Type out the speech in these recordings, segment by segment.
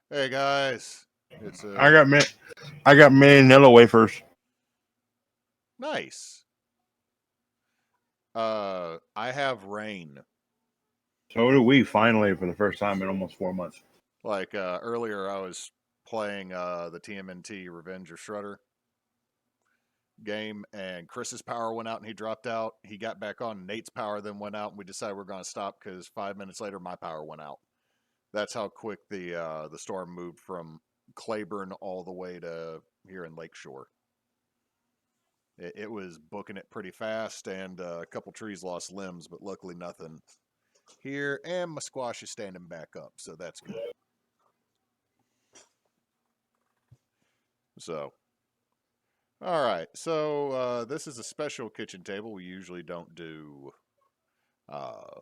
Hey guys, it's I got man, I got manila wafers. nice. I have rain. So do we finally for the first time in almost 4 months. Like earlier, I was playing the TMNT Revenge of Shredder game, and Chris's power went out and he dropped out. He got back on. Nate's power then went out, and we decided we're going to stop because 5 minutes later, my power went out. That's how quick the storm moved from Claiborne all the way to here in Lakeshore. It was booking it pretty fast, and a couple trees lost limbs, but luckily nothing here. And my squash is standing back up, so that's good. So, all right. So this is a special kitchen table. We usually don't do uh,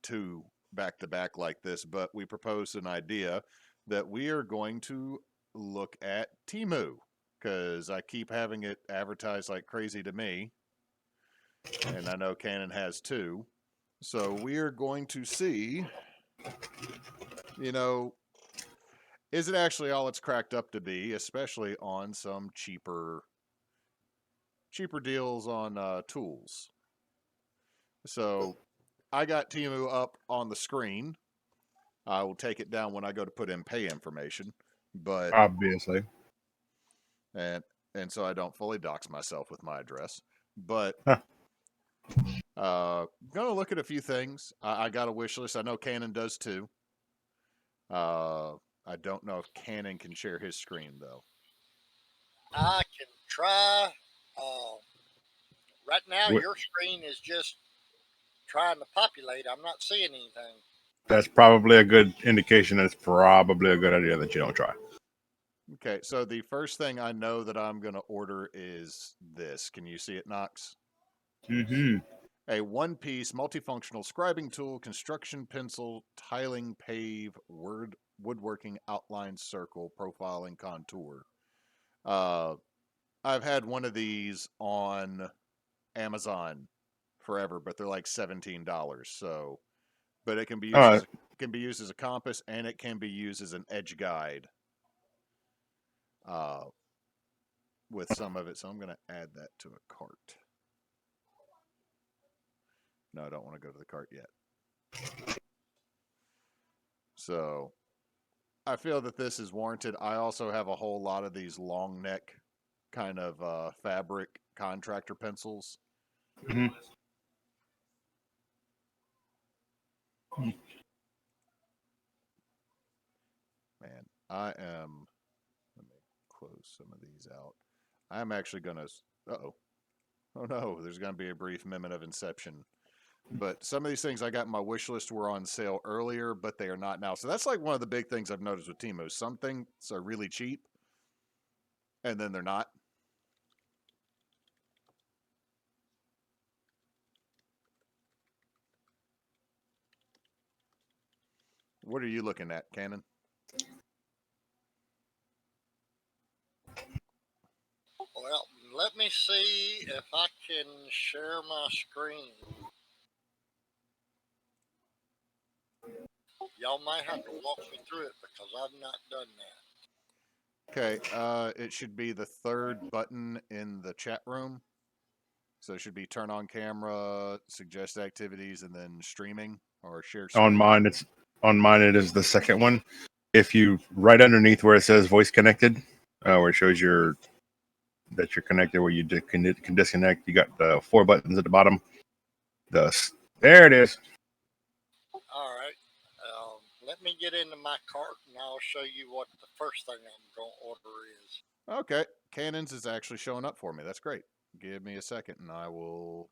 two back to back like this, but we proposed an idea that we are going to look at Temu because I keep having it advertised like crazy to me, and I know Canon has too. So we are going to see, you know, is it actually all it's cracked up to be, especially on some cheaper deals on tools. So I got Temu up on the screen. I will take it down when I go to put in pay information, but Obviously. and so I don't fully dox myself with my address. But Huh. gonna look at a few things. I got a wish list. I know Canon does too. I don't know if Canon can share his screen though. I can try. Uh, right now, Wh- your screen is just trying to populate. I'm not seeing anything. That's probably a good indication that it's probably a good idea that you don't try. Okay, so the first thing I know that I'm gonna order is this. Can you see it, Knox? Mm-hmm. A one-piece multifunctional scribing tool, construction pencil, tiling, pave, woodworking, outline, circle, profiling, contour. Uh, I've had one of these on Amazon forever, but they're like $17. So, but it can be used Uh, as a compass, and it can be used as an edge guide uh, with some of it. So I'm going to add that to a cart. No, I don't want to go to the cart yet. So I feel that this is warranted. I also have a whole lot of these long neck kind of fabric contractor pencils. mhm. Man, I am. Let me close some of these out. I'm actually going to. Oh. Oh no, there's going to be a brief moment of inception. But some of these things I got in my wish list were on sale earlier, but they are not now. So that's like one of the big things I've noticed with Temu. Some things are really cheap, and then they're not. What are you looking at, Cannon? Well, let me see if I can share my screen. Y'all might have to walk me through it because I've not done that. Okay, it should be the third button in the chat room. So it should be turn on camera, suggest activities, and then streaming or share on screen. mine, it's on mine. It is the second one. If you right underneath where it says voice connected, where it shows your that you're connected, where you can disconnect, you got the four buttons at the bottom. There it is. All right. Let me get into my cart and I'll show you what the first thing I'm going to order is. Okay, Cannons is actually showing up for me. That's great. Give me a second, and I will.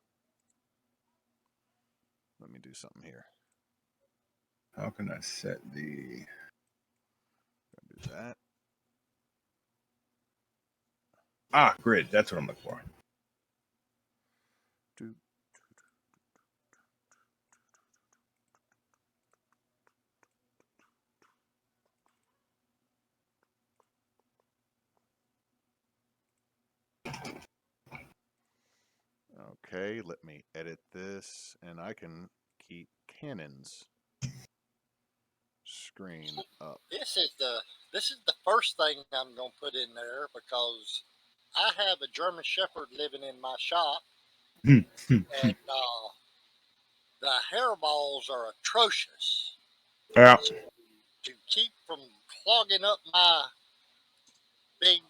Let me do something here. How can I set the? Do that. Grid. That's what I'm looking for. Do. Okay, let me edit this, and I can keep Cannon's screen up. This is the first thing I'm gonna put in there because I have a German Shepherd living in my shop, and the hairballs are atrocious. Yeah. So to keep from clogging up my big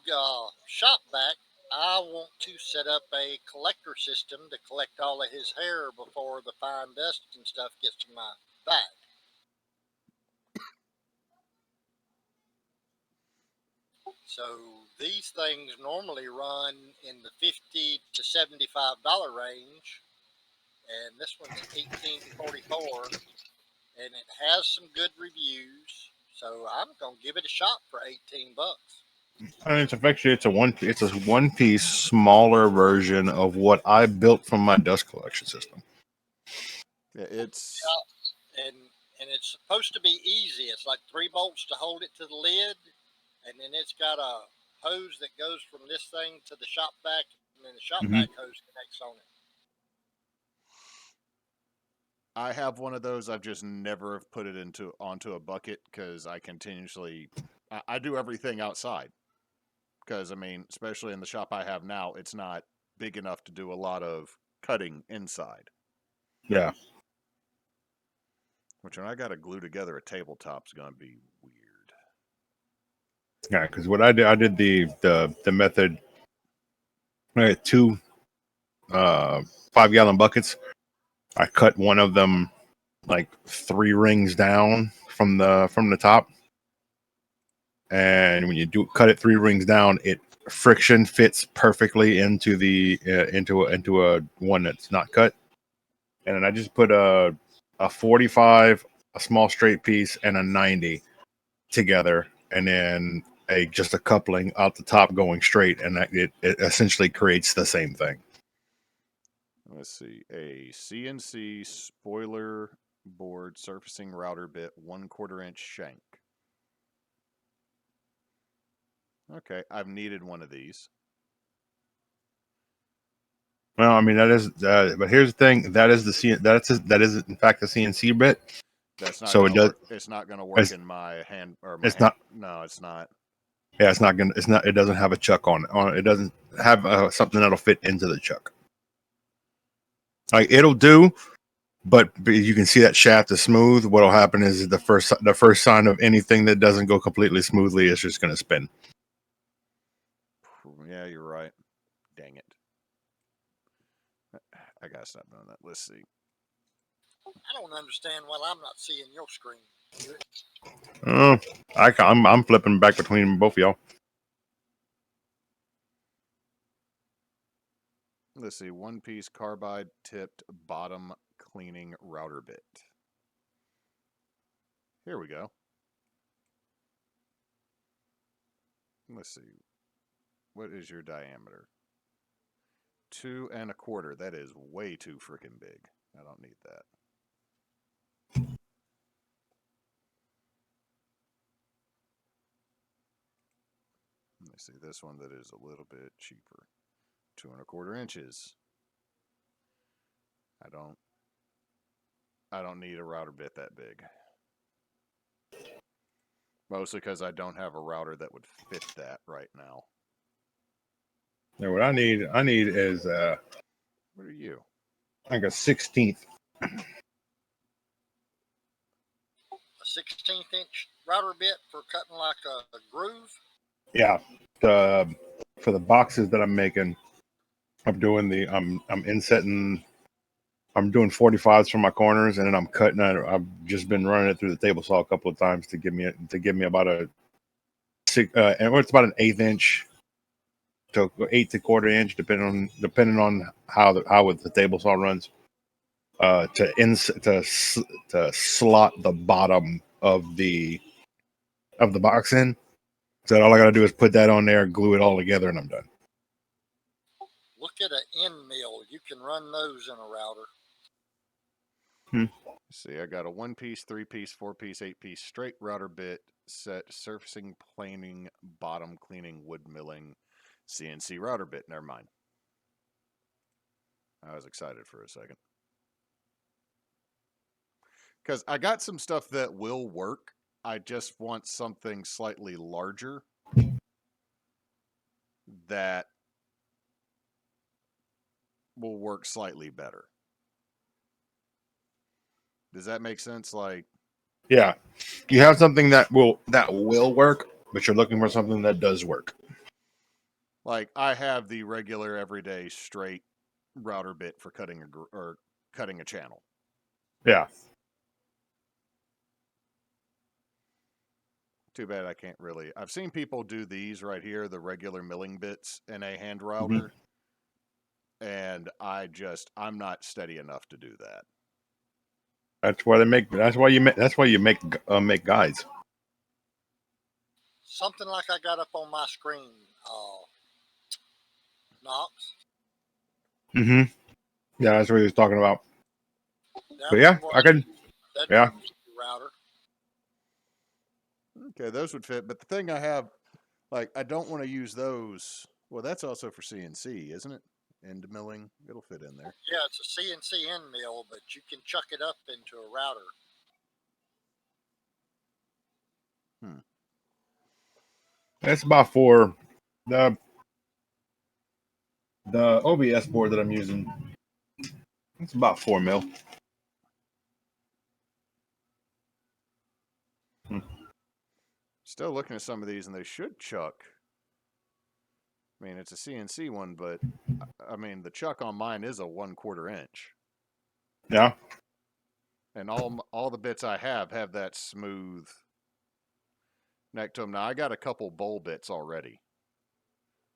shop vac, I want to set up a collector system to collect all of his hair before the fine dust and stuff gets to my vac. So these things normally run in the $50 to $75 range, and this one's 1844, and it has some good reviews. So I'm gonna give it a shot for $18. And it's a one piece smaller version of what I built from my dust collection system. Yeah, it's and and it's supposed to be easy. It's like 3 bolts to hold it to the lid, and then it's got a hose that goes from this thing to the shop vac, and then the shop Mhm. vac hose connects on it. I have one of those. I've just never have put it onto a bucket because I continuously I do everything outside. Because I mean, especially in the shop I have now, it's not big enough to do a lot of cutting inside. Yeah. Which when I got to glue together a tabletop's gonna be weird. Yeah, because what I did the method. I had two 5-gallon buckets. I cut one of them like 3 rings down from the top, and when you do cut it 3 rings down, it friction fits perfectly into the into a one that's not cut. And then I just put a 45, a small straight piece, and a 90 together, and then just a coupling out the top going straight, and it essentially creates the same thing. Let's see, a CNC spoiler board surfacing router bit, 1/4 inch shank. Okay, I've needed one of these. Well, I mean that is, but here's the thing: that is in fact the CNC bit. That's not So it gonna does. work. It's not gonna work It's, in my hand or my it's hand. not. No, it's not. Yeah, it's not gonna. It's not. It doesn't have a chuck on it. It doesn't have something that'll fit into the chuck. Like it'll do, but you can see that shaft is smooth. What'll happen is the first sign of anything that doesn't go completely smoothly is just going to spin. Yeah, you're right. Dang it. I gotta stop doing that. Let's see. I don't understand why I'm not seeing your screen. I'm flipping back between both of y'all. Let's see. One piece carbide tipped bottom cleaning router bit. Here we go. Let's see. What is your diameter? 2 1/4. That is way too freaking big. I don't need that. Let me see this one that is a little bit cheaper. 2 1/4 inches. I don't need a router bit that big. Mostly because I don't have a router that would fit that right now. Now, what I need is What are you? like a 16th. A 16th inch router bit for cutting like a groove. Yeah, for the boxes that I'm making, I'm insetting. I'm doing 45s for my corners, and then I'm cutting. I've just been running it through the table saw a couple of times to give me about a six, and it's about an 1/8 inch to 8 1/4 inch, depending on how the table saw runs. To slot the bottom of the box in. So all I got to do is put that on there, glue it all together, and I'm done. Look at an end mill. You can run those in a router. See, I got a 1 piece, 3 piece, 4 piece, 8 piece straight router bit set, surfacing, planing, bottom cleaning, wood milling, CNC router bit. Never mind. I was excited for a second. Because I got some stuff that will work, I just want something slightly larger that will work slightly better. Does that make sense? Like, Yeah, you have something that will work, but you're looking for something that does work. I have the regular everyday straight router bit for cutting a channel. Yeah. Too bad I can't really. I've seen people do these right here, the regular milling bits in a hand Mm-hmm. router, and I'm not steady enough to do that. That's why they make. That's why you make. That's why you make guides. Something like I got up on my screen, Knox. Mm-hmm. Yeah, that's what he was talking about. That But one yeah, was I can. that Yeah. router. Okay, those would fit. But the thing I have, I don't want to use those. Well, that's also for CNC, isn't it? End milling, it'll fit in there. Yeah, it's a CNC end mill, but you can chuck it up into a router. That's about for the OBS board that I'm using. It's about 4 mil. Still looking at some of these, and they should chuck. I mean, it's a CNC one, but I mean, the chuck on mine is a 1/4 inch, Yeah. and all the bits I have that smooth neck to them. Now I got a couple bowl bits already.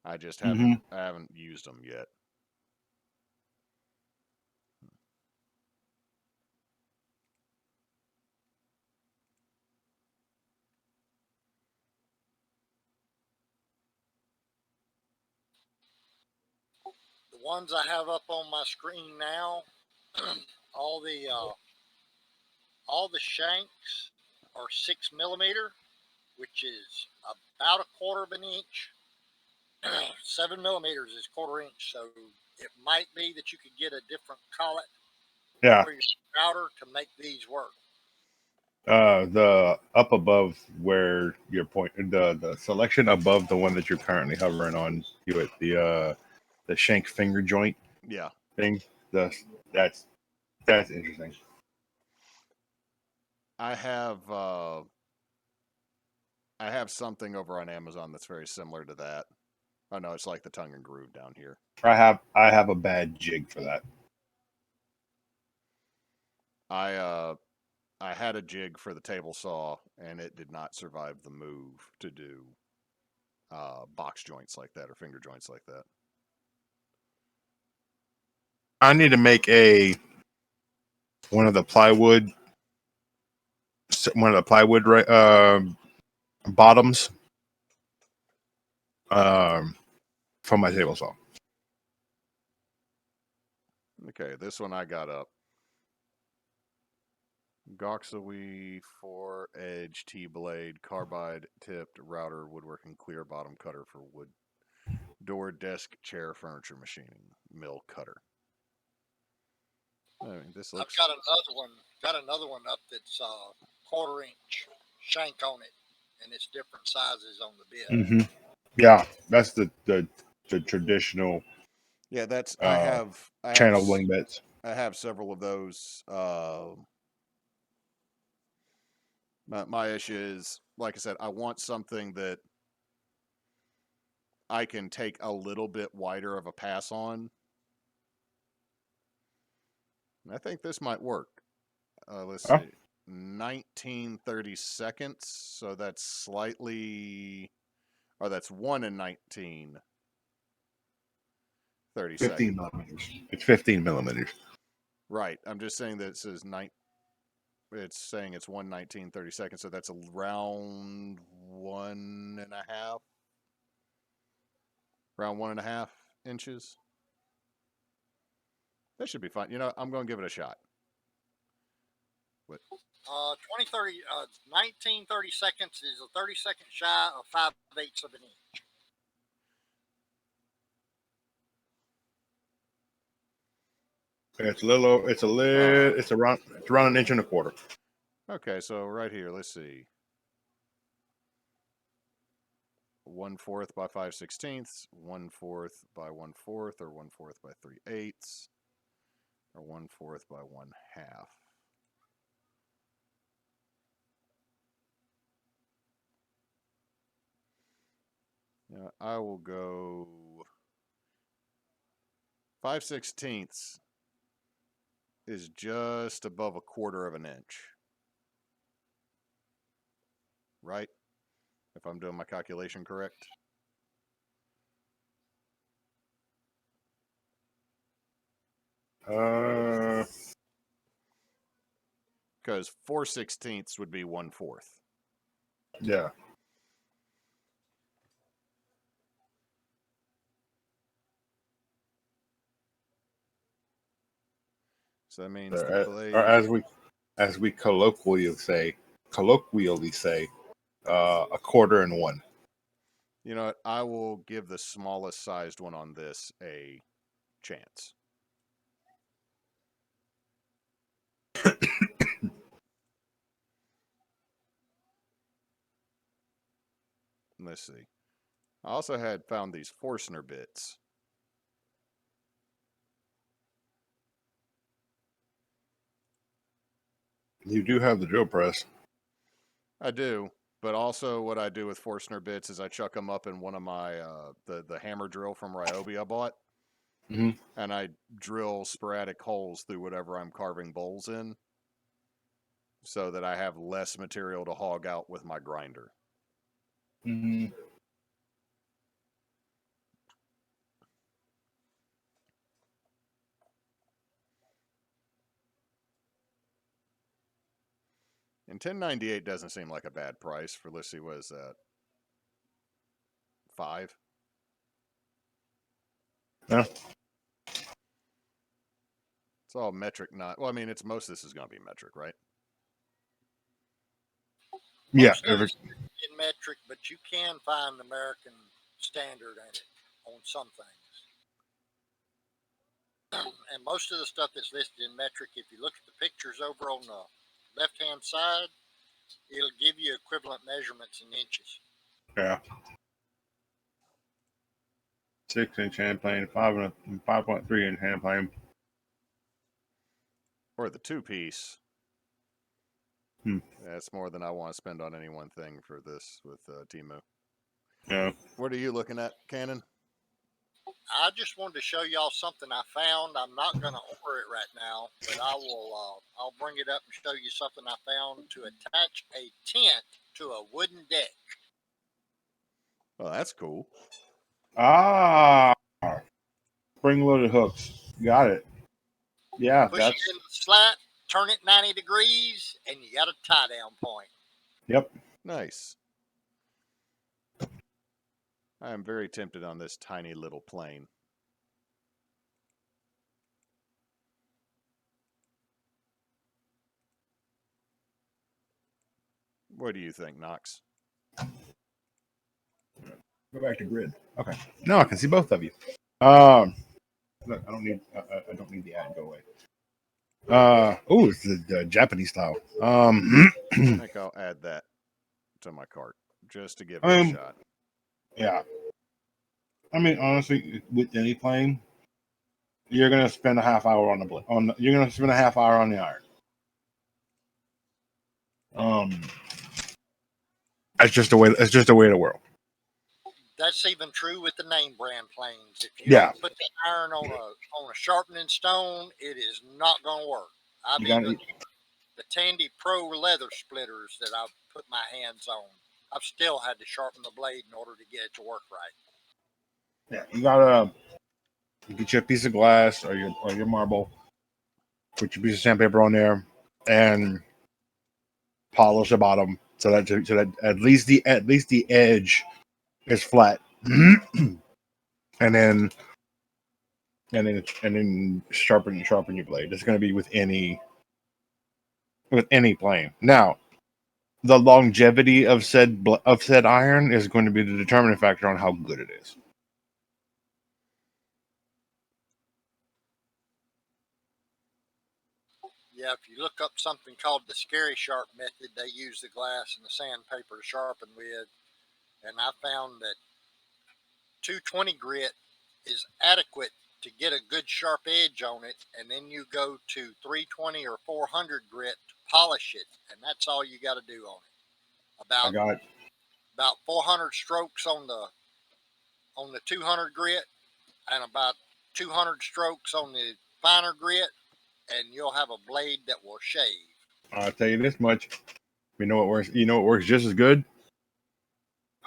I just Mm-hmm. haven't used them yet. The ones I have up on my screen now, all the uh, all the shanks are 6 millimeter, which is about a quarter of an inch. 7 millimeters is quarter inch, so it might be that you could get a different collet Yeah. for your router to make these work. The up above where you're pointing, the selection above the one that you're currently hovering on, you at the shank finger joint Yeah. thing. That's interesting. I have something over on Amazon that's very similar to that. Oh no, it's like the tongue and groove down here. I have a bad jig for that. I had a jig for the table saw, and it did not survive the move to do box joints like that or finger joints like that. I need to make one of the plywood bottoms from my table saw. Okay, this one I got up. Goxawi 4-edge T-blade carbide tipped router woodworking clear bottom cutter for wood door, desk, chair, furniture machining mill cutter. I mean, this looks. I've got another one up that's quarter inch shank on it, and it's different sizes on the bit. Mm-hmm. Yeah, that's the traditional. Yeah, that's channel wing bits. I have several of those. My issue is, like I said, I want something that I can take a little bit wider of a pass on. And I think this might work. Let's see. 19/32. So that's slightly. Oh, that's 1 in 19. 15 millimeters. It's 15 millimeters. Right. I'm just saying that it says it's saying it's 1/19/32, so that's around 1.5. Around 1.5 inches. That should be fine. You know, I'm going to give it a shot. What? 19/32 is a 30-second shy of 5/8 of an inch. It's a little. It's around an inch and a quarter. Okay, so right here, let's see. 1/4 by 5/16, 1/4 by 1/4, or 1/4 by 3/8, or 1/4 by 1/2. Yeah, I will go 5/16 is just above 1/4 of an inch, right? If I'm doing my calculation correct. Because 4/16 would be 1/4. Yeah. So that means the Or blade. as we colloquially say, a quarter and one. You know what? I will give the smallest sized one on this a chance. Let's see. I also had found these Forstner bits. You do have the drill press. I do, but also what I do with Forstner bits is I chuck them up in one of my the hammer drill from Ryobi I bought, Mhm. and I drill sporadic holes through whatever I'm carving bowls in, so that I have less material to hog out with my grinder. Mm-hmm. And 1098 doesn't seem like a bad price for, let's see, what is that? 5? Yeah. It's all metric, not well. I mean, it's most of this is going to be metric, right? Yeah. Most of it's in metric, but you can find American standard in it on some things. And most of the stuff that's listed in metric, if you look at the pictures over on the left-hand side, it'll give you equivalent measurements in inches. Yeah. 6-inch hand plane, 5.3-inch hand plane. Or the 2-piece. Hmm. That's more than I want to spend on any one thing for this with Temu. Yeah. What are you looking at, Cannon? I just wanted to show y'all something I found. I'm not going to order it right now, but I will. I'll bring it up and show you something I found to attach a tent to a wooden deck. Oh, that's cool. Ah, spring-loaded hooks. Got it. Yeah, Push it in the slat, turn it 90 degrees, and you got a tie-down point. Yep. Nice. I am very tempted on this tiny little plane. What do you think, Knox? Go back to grid. Okay. No, I can see both of you. Look, I don't need the ad. Go away. It's the Japanese style. I think I'll add that to my cart just to give it a shot. Yeah. I mean, honestly, with any plane, you're gonna spend a half hour on the you're gonna spend a half hour on the iron. That's just the way. It's just the way of the world. That's even true with the name brand planes. If you Yeah. don't put the iron on a sharpening stone, it is not going to work. I've You gotta even the Tandy Pro leather splitters that I've put my hands on, I've still had to sharpen the blade in order to get it to work right. Yeah, you gotta get you a piece of glass or your marble, put your piece of sandpaper on there, and polish the bottom so that at least the edge is flat, and then sharpen your blade. It's going to be with any plane. Now, the longevity of said iron is going to be the determining factor on how good it is. Yeah, if you look up something called the Scary Sharp method, they use the glass and the sandpaper to sharpen with, and I found that 220 grit is adequate to get a good sharp edge on it, and then you go to 320 or 400 grit to polish it, and that's all you got to do on it. I got About 400 strokes on the 200 grit, and about 200 strokes on the finer grit, and you'll have a blade that will shave. I'll tell you this much. You know what works? You know what works just as good?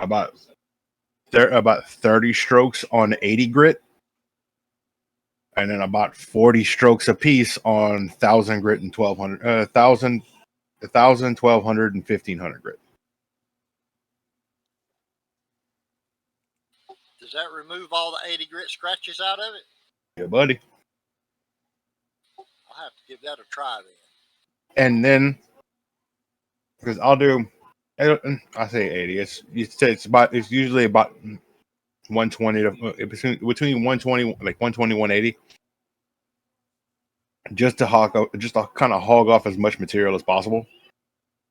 About 30 strokes on 80 grit, and then about 40 strokes a piece on 1,000 grit and 1,200, 1,000, 1,000, 1,200, and 1,500 grit. Does that remove all the 80 grit scratches out of it? Yeah, buddy. I'll have to give that a try then. And then, because I say 80. It's usually about 120 to between 120, like 120, 180. Just to kind of hog off as much material as possible.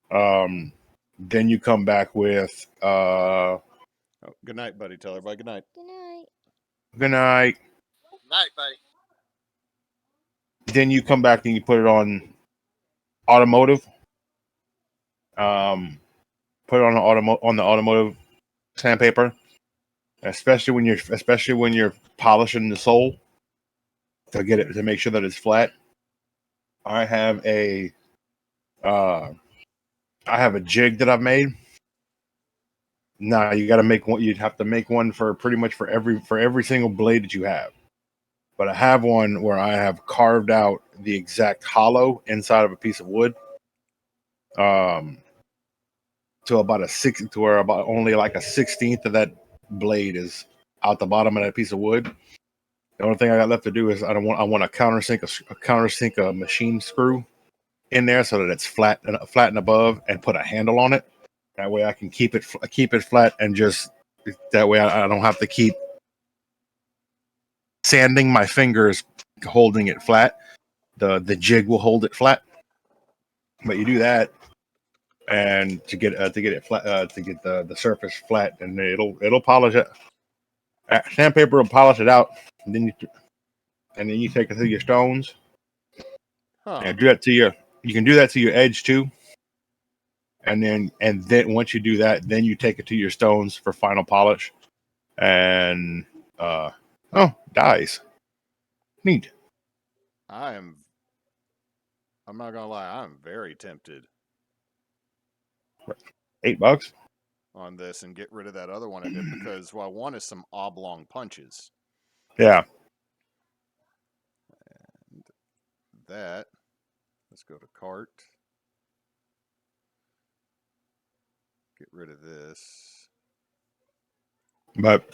Then you come back with good night, buddy. Tell everybody good night. Good night. good night. Night, buddy. Then you come back and you put it on automotive. Put it on the automotive sandpaper, especially when you're polishing the sole to make sure that it's flat. I have a jig that I've made. Now you got to make one. You'd have to make one for pretty much for every single blade that you have. But I have one where I have carved out the exact hollow inside of a piece of wood. To about to where about only like a 16th of that blade is out the bottom of that piece of wood. The only thing I got left to do is I want to countersink a machine screw in there so that it's flat and above, and put a handle on it. That way I can keep it flat, and just that way I don't have to keep sanding my fingers holding it flat. The jig will hold it flat. But you do that, and to get it flat, to get the surface flat, and it'll polish it. Sandpaper will polish it out, and then you take it to your stones. Huh. And do that to your. You can do that to your edge too. And then once you do that, then you take it to your stones for final polish. And dies. Neat. I'm not gonna lie, I'm very tempted $8. on this and get rid of that other one I did, because what I want is some oblong punches. Yeah. And that, let's go to cart. Get rid of this. But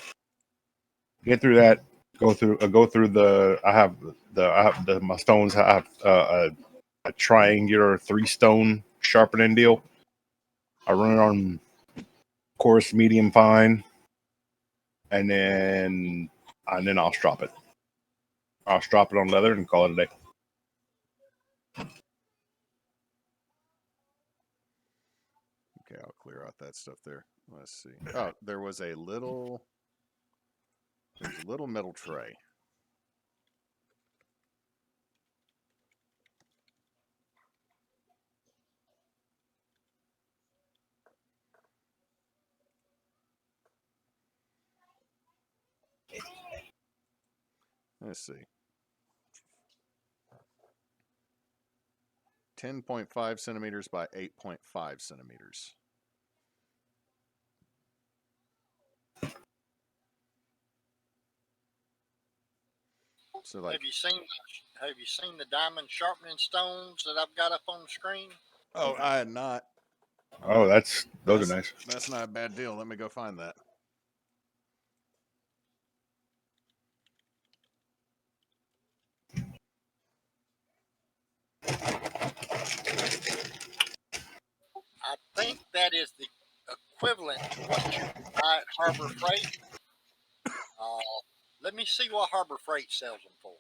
get through that. Go through the. I have my stones. I have a triangular 3-stone sharpening deal. I run it on coarse, medium, fine, and then I'll strop it. I'll strop it on leather and call it a day. Okay, I'll clear out that stuff there. Let's see. Oh, there's a little metal tray. Let's see. 10.5 centimeters by 8.5 centimeters. So like, Have you seen the diamond sharpening stones that I've got up on the screen? oh, I had not. Oh, those are nice. That's not a bad deal. Let me go find that. I think that is the equivalent to what you buy at Harbor Freight. Let me see what Harbor Freight sells them for.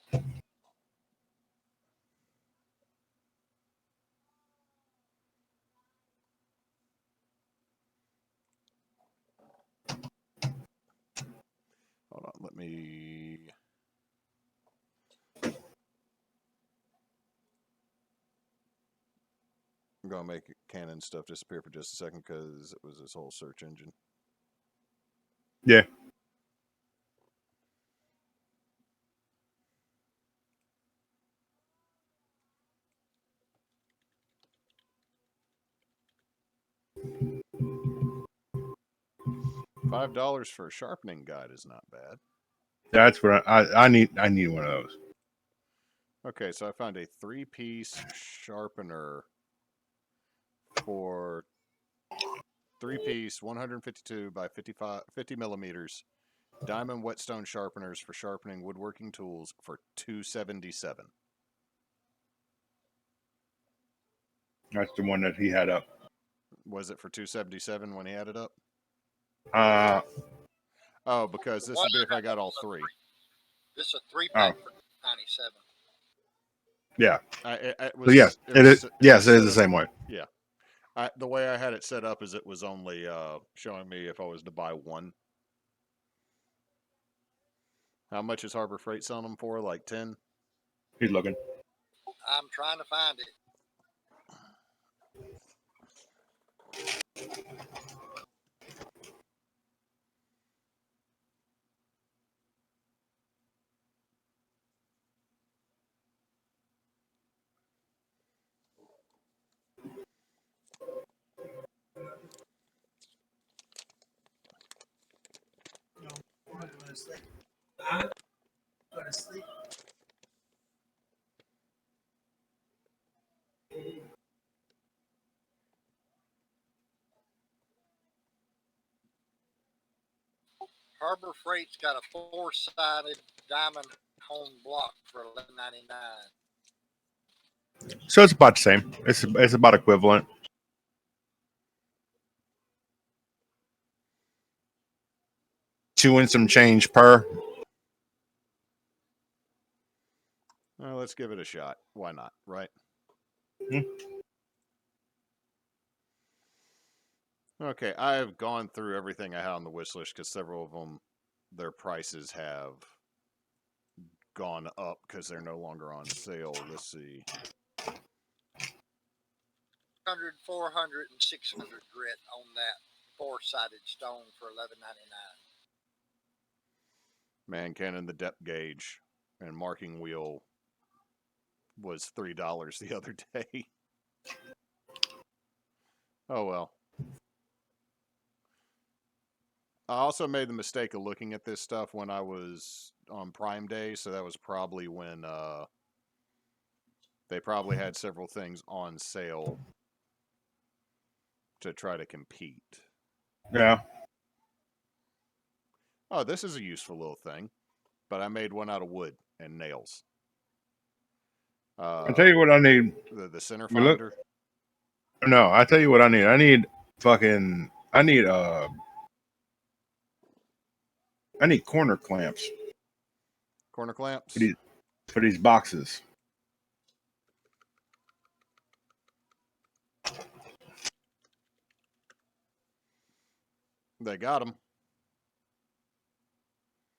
Hold on, let me. I'm gonna make Canon stuff disappear for just a second because it was this whole search engine. Yeah. $5 for a sharpening guide is not bad. That's what I need. I need one of those. Okay, so I found a 3-piece sharpener for 3-piece 152 by 50 millimeters diamond whetstone sharpeners for sharpening woodworking tools for $277. That's the one that he had up. Was it for $277 when he had it up? Uh Oh, because this would be if I got all three. This is a 3-pack for $97. Yeah. It So was. yes, it is. Yes, it is the same way. Yeah. The way I had it set up is it was only showing me if I was to buy one. How much is Harbor Freight selling them for? Like 10? He's looking. I'm trying to find it. Harbor Freight's got a 4-sided diamond hone block for $11.99. So it's about the same. It's about equivalent. Two and some change per. Well, let's give it a shot. Why not? Right? Hmm. Okay, I've gone through everything I had on the wish list because several of them, their prices have gone up because they're no longer on sale. Let's see. 100, 400, and 600 grit on that 4-sided stone for $11.99. Man, Canon, the depth gauge and marking wheel was $3 the other day. Oh well. I also made the mistake of looking at this stuff when I was on Prime Day, so that was probably when they probably had several things on sale to try to compete. Yeah. Oh, this is a useful little thing, but I made one out of wood and nails. I tell you what I need. The center You look. finder. No, I tell you what I need. I need fucking. I need corner clamps Corner clamps. for these boxes. They got them.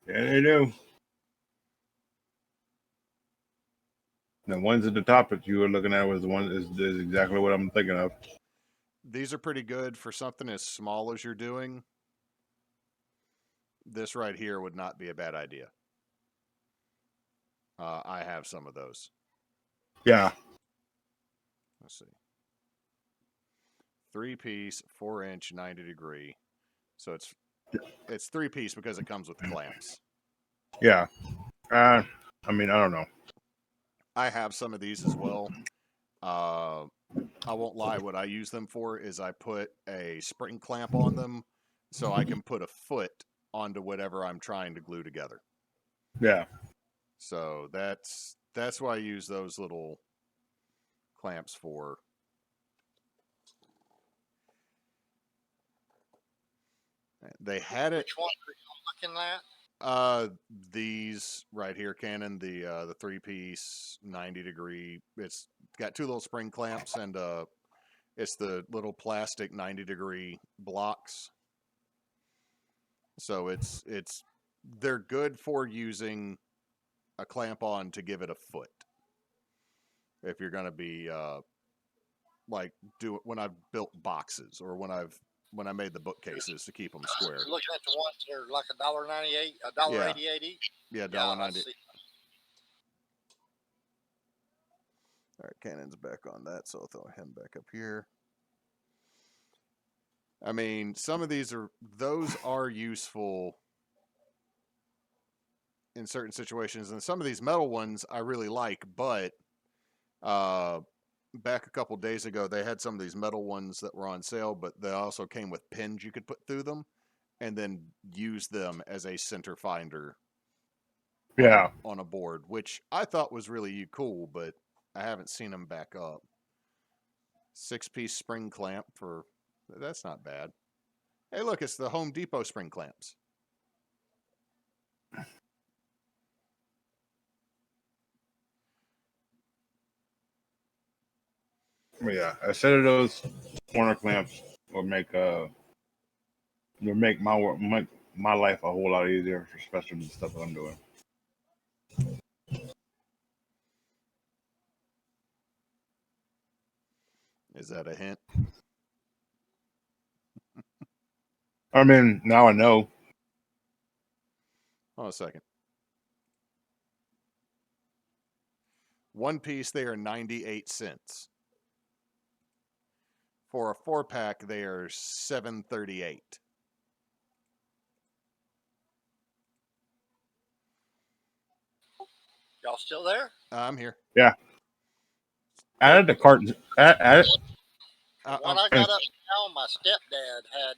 Yeah, they do. The ones at the top that you were looking at was the one is exactly what I'm thinking of. These are pretty good for something as small as you're doing. This right here would not be a bad idea. I have some of those. Yeah. Let's see. 3-piece, 4-inch, 90-degree. So it's 3-piece because it comes with clamps. Yeah. I mean, I don't know. I have some of these as well. I won't lie. What I use them for is I put a spring clamp on them so I can put a foot onto whatever I'm trying to glue together. Yeah. So that's why I use those little clamps for. They had it. Which one are you looking at? These right here, Canon, the 3-piece 90-degree. It's got 2 little spring clamps and it's the little plastic 90-degree blocks. So it's they're good for using a clamp on to give it a foot. If you're going to be like do it when I've built boxes or when I made the bookcases to keep them square. You're looking at the ones that are like $1.98, $1.88 each. Yeah, Yeah, I $1.90. see. All right, Cannon's back on that, so I'll throw him back up here. I mean, some of those are useful in certain situations, and some of these metal ones I really like, but back a couple days ago they had some of these metal ones that were on sale, but they also came with pins you could put through them and then use them as a center finder Yeah. on a board, which I thought was really cool, but I haven't seen them back up. 6-piece spring clamp that's not bad. Hey, look, it's the Home Depot spring clamps. Yeah. A set of those corner clamps will make my life a whole lot easier, especially with the stuff that I'm doing. Is that a hint? I mean, now I know. Hold on a second. One piece, they are 98 cents. For a 4-pack, they are $7.38. Y'all still there? I'm here. Yeah. Added the cartons. Add The one I got up now, my stepdad had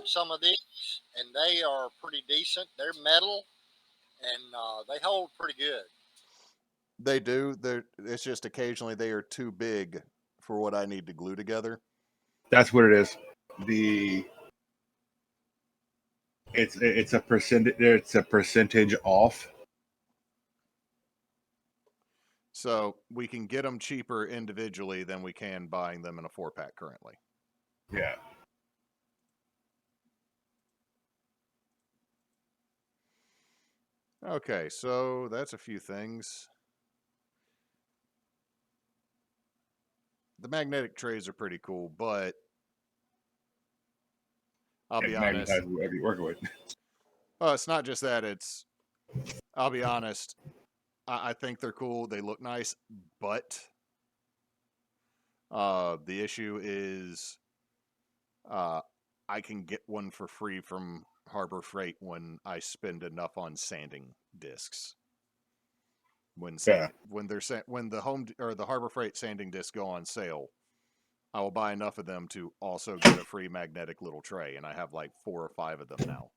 some of these, and they are pretty decent. They're metal, and they hold pretty good. They do. It's just occasionally they are too big for what I need to glue together. That's what it is. It's a percentage. It's a percentage off. So we can get them cheaper individually than we can buying them in a 4-pack currently. Yeah. Okay, so that's a few things. The magnetic trays are pretty cool, but I'll be honest. Magnetize whatever you're working with. It's not just that. I'll be honest. I think they're cool. They look nice, but the issue is I can get one for free from Harbor Freight when I spend enough on sanding discs. When the home or the Harbor Freight sanding discs go on sale, I will buy enough of them to also get a free magnetic little tray, and I have like 4 or 5 of them now.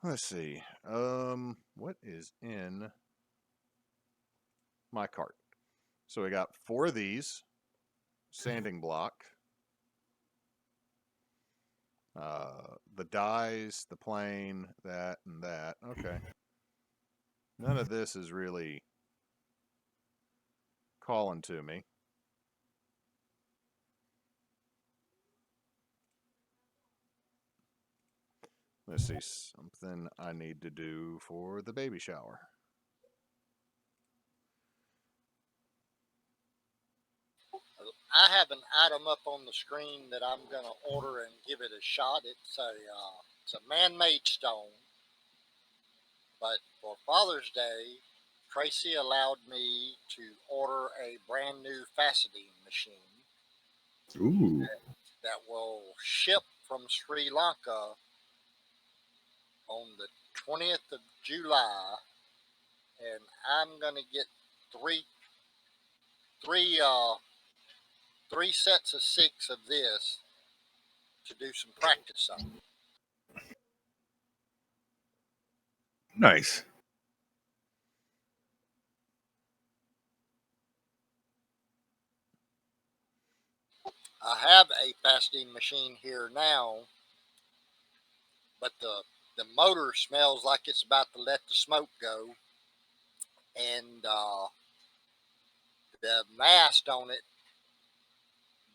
Let's see. What is in my cart? So we got 4 of these sanding block. The dies, the plane, that, and that. Okay. None of this is really calling to me. Let's see, something I need to do for the baby shower. I have an item up on the screen that I'm going to order and give it a shot. It's a man-made stone, but for Father's Day, Tracy allowed me to order a brand new faceting machine Ooh. that will ship from Sri Lanka on the 20th of July, and I'm going to get three three uh, three sets of 6 of this to do some practice on. Nice. I have a faceting machine here now, but the motor smells like it's about to let the smoke go, and the mast on it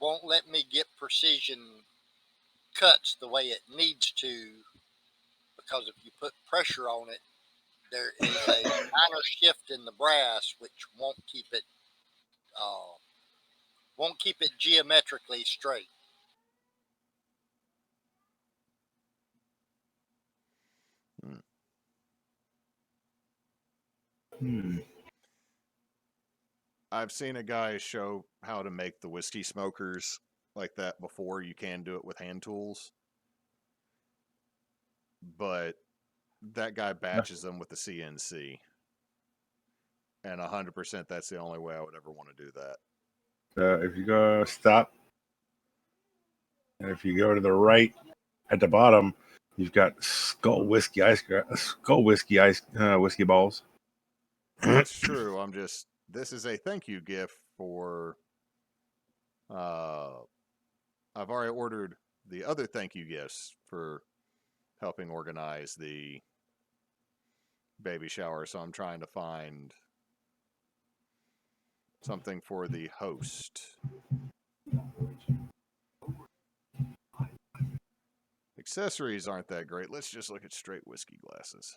won't let me get precision cuts the way it needs to, because if you put pressure on it, there is a minor shift in the brass which uh, won't keep it geometrically straight. Hmm. I've seen a guy show how to make the whiskey smokers like that before. You can do it with hand tools, but that guy batches them with the CNC, and 100% that's the only way I would ever want to do that. If you go stop, and if you go to the right at the bottom, you've got whiskey balls. That's true. This is a thank you gift for. I've already ordered the other thank you gifts for helping organize the baby shower, so I'm trying to find something for the host. Accessories aren't that great. Let's just look at straight whiskey glasses.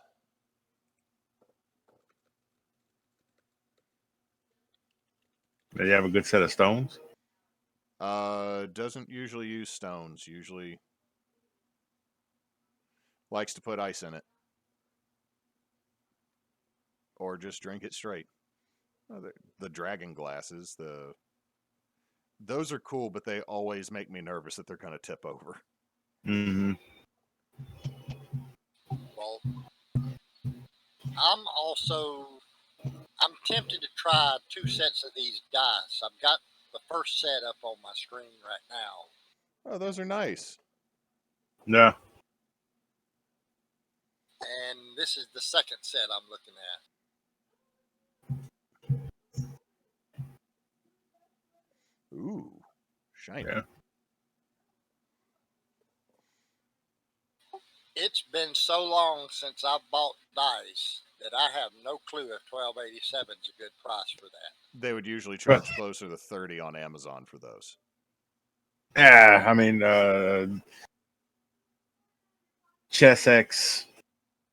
They have a good set of stones. Doesn't usually use stones. Usually likes to put ice in it, or just drink it straight. The dragon glasses, those are cool, but they always make me nervous that they're going to tip over. Mm-hmm. Well, I'm tempted to try 2 sets of these dice. I've got the first set up on my screen right now, Oh, those are nice. Yeah. and this is the second set I'm looking at. Ooh, shiny. Yeah. It's been so long since I've bought dice that I have no clue if 1287 is a good price for that. They would usually charge closer to 30 on Amazon for those. Yeah. I mean,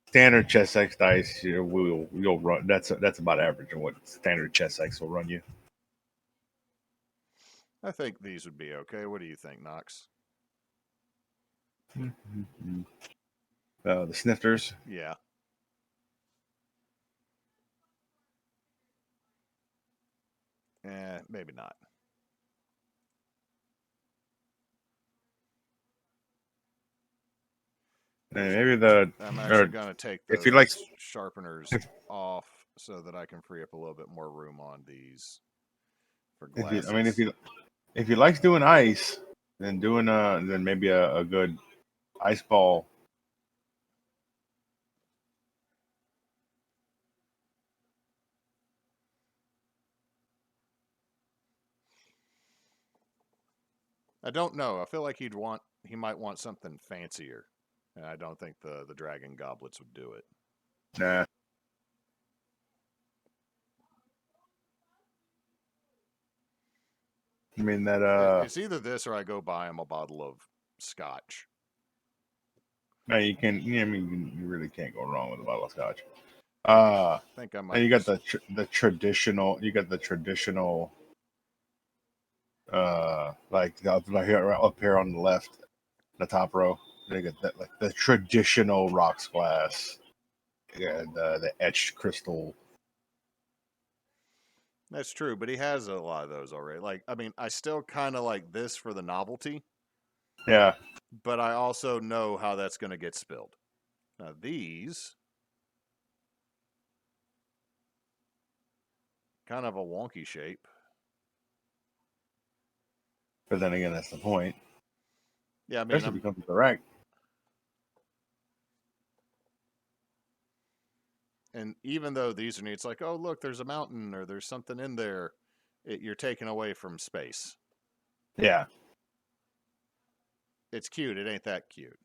standard Chess X dice, you'll run. That's about average of what standard Chess X will run you. I think these would be okay. What do you think, Knox? The snifters. Yeah. Maybe not. And maybe I'm actually going to take if those you like, sharpeners off so that I can free up a little bit more room on these for if glasses. if you likes doing ice, then then maybe a good ice ball. I don't know. I feel like he might want something fancier, and I don't think the dragon goblets would do it. Nah. I mean that It's either this or I go buy him a bottle of scotch. no, you can. I mean, you really can't go wrong with a bottle of scotch. I think I might. And you got the traditional. You got the traditional. Like up here on the left, the top row. They got that like the traditional rocks glass. Yeah, the etched crystal. That's true, but he has a lot of those already. Like, I mean, I still kind of like this for the novelty, Yeah. but I also know how that's going to get spilled. Now, these, kind of a wonky shape. But then again, that's the point. Yeah, I mean, Especially if it comes direct. and even though these are neat, it's like, oh, look, there's a mountain or there's something in there. You're taking away from space. Yeah. It's cute. It ain't that cute.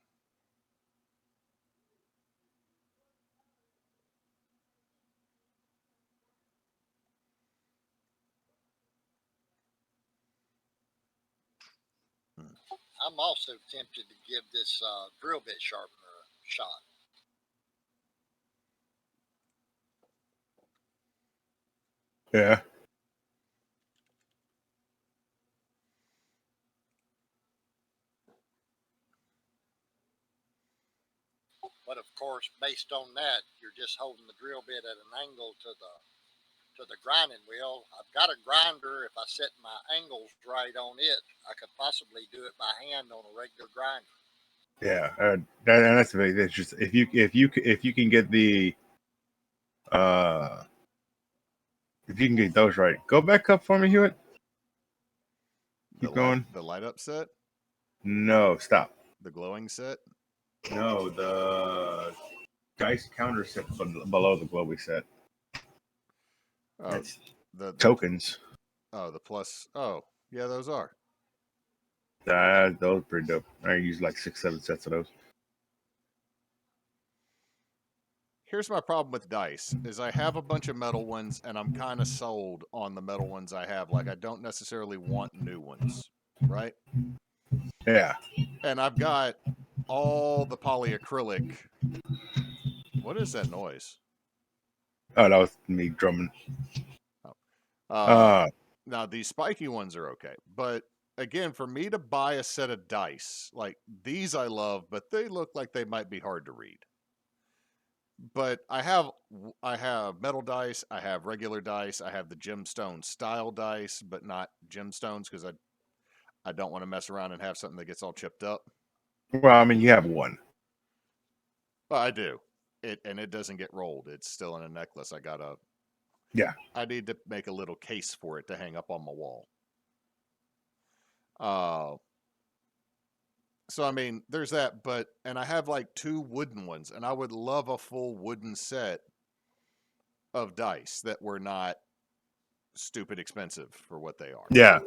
I'm also tempted to give this drill bit sharpener a shot. Yeah. But of course, based on that, you're just holding the drill bit at an angle to the grinding wheel. I've got a grinder. If I set my angles right on it, I could possibly do it by hand on a regular grinder. Yeah. That's the thing. It's just if you can get the uh if you can get those right, go back up for me, Hewitt. Keep going. The light up set, No, stop. the glowing set. No, the dice counter set below the glowy set. Oh, That's the tokens. oh the plus. Oh yeah, those are. Those are pretty dope. I use like 6, 7 sets of those. Here's my problem with dice is I have a bunch of metal ones and I'm kind of sold on the metal ones I have. Like I don't necessarily want new ones, right? Yeah. And I've got all the polyacrylic. What is that noise? Oh, that was me drumming. Oh. Uh, Now these spiky ones are okay, but again, for me to buy a set of dice like these, I love, but they look like they might be hard to read. But I have metal dice, I have regular dice, I have the gemstone style dice, but not gemstones because I don't want to mess around and have something that gets all chipped up. well, I mean, you have one. But I do. It doesn't get rolled. It's still in a necklace. Yeah. I need to make a little case for it to hang up on my wall. Uh so I mean, there's that, and I have like 2 wooden ones, and I would love a full wooden set of dice that were not stupid expensive for what they are. Yeah.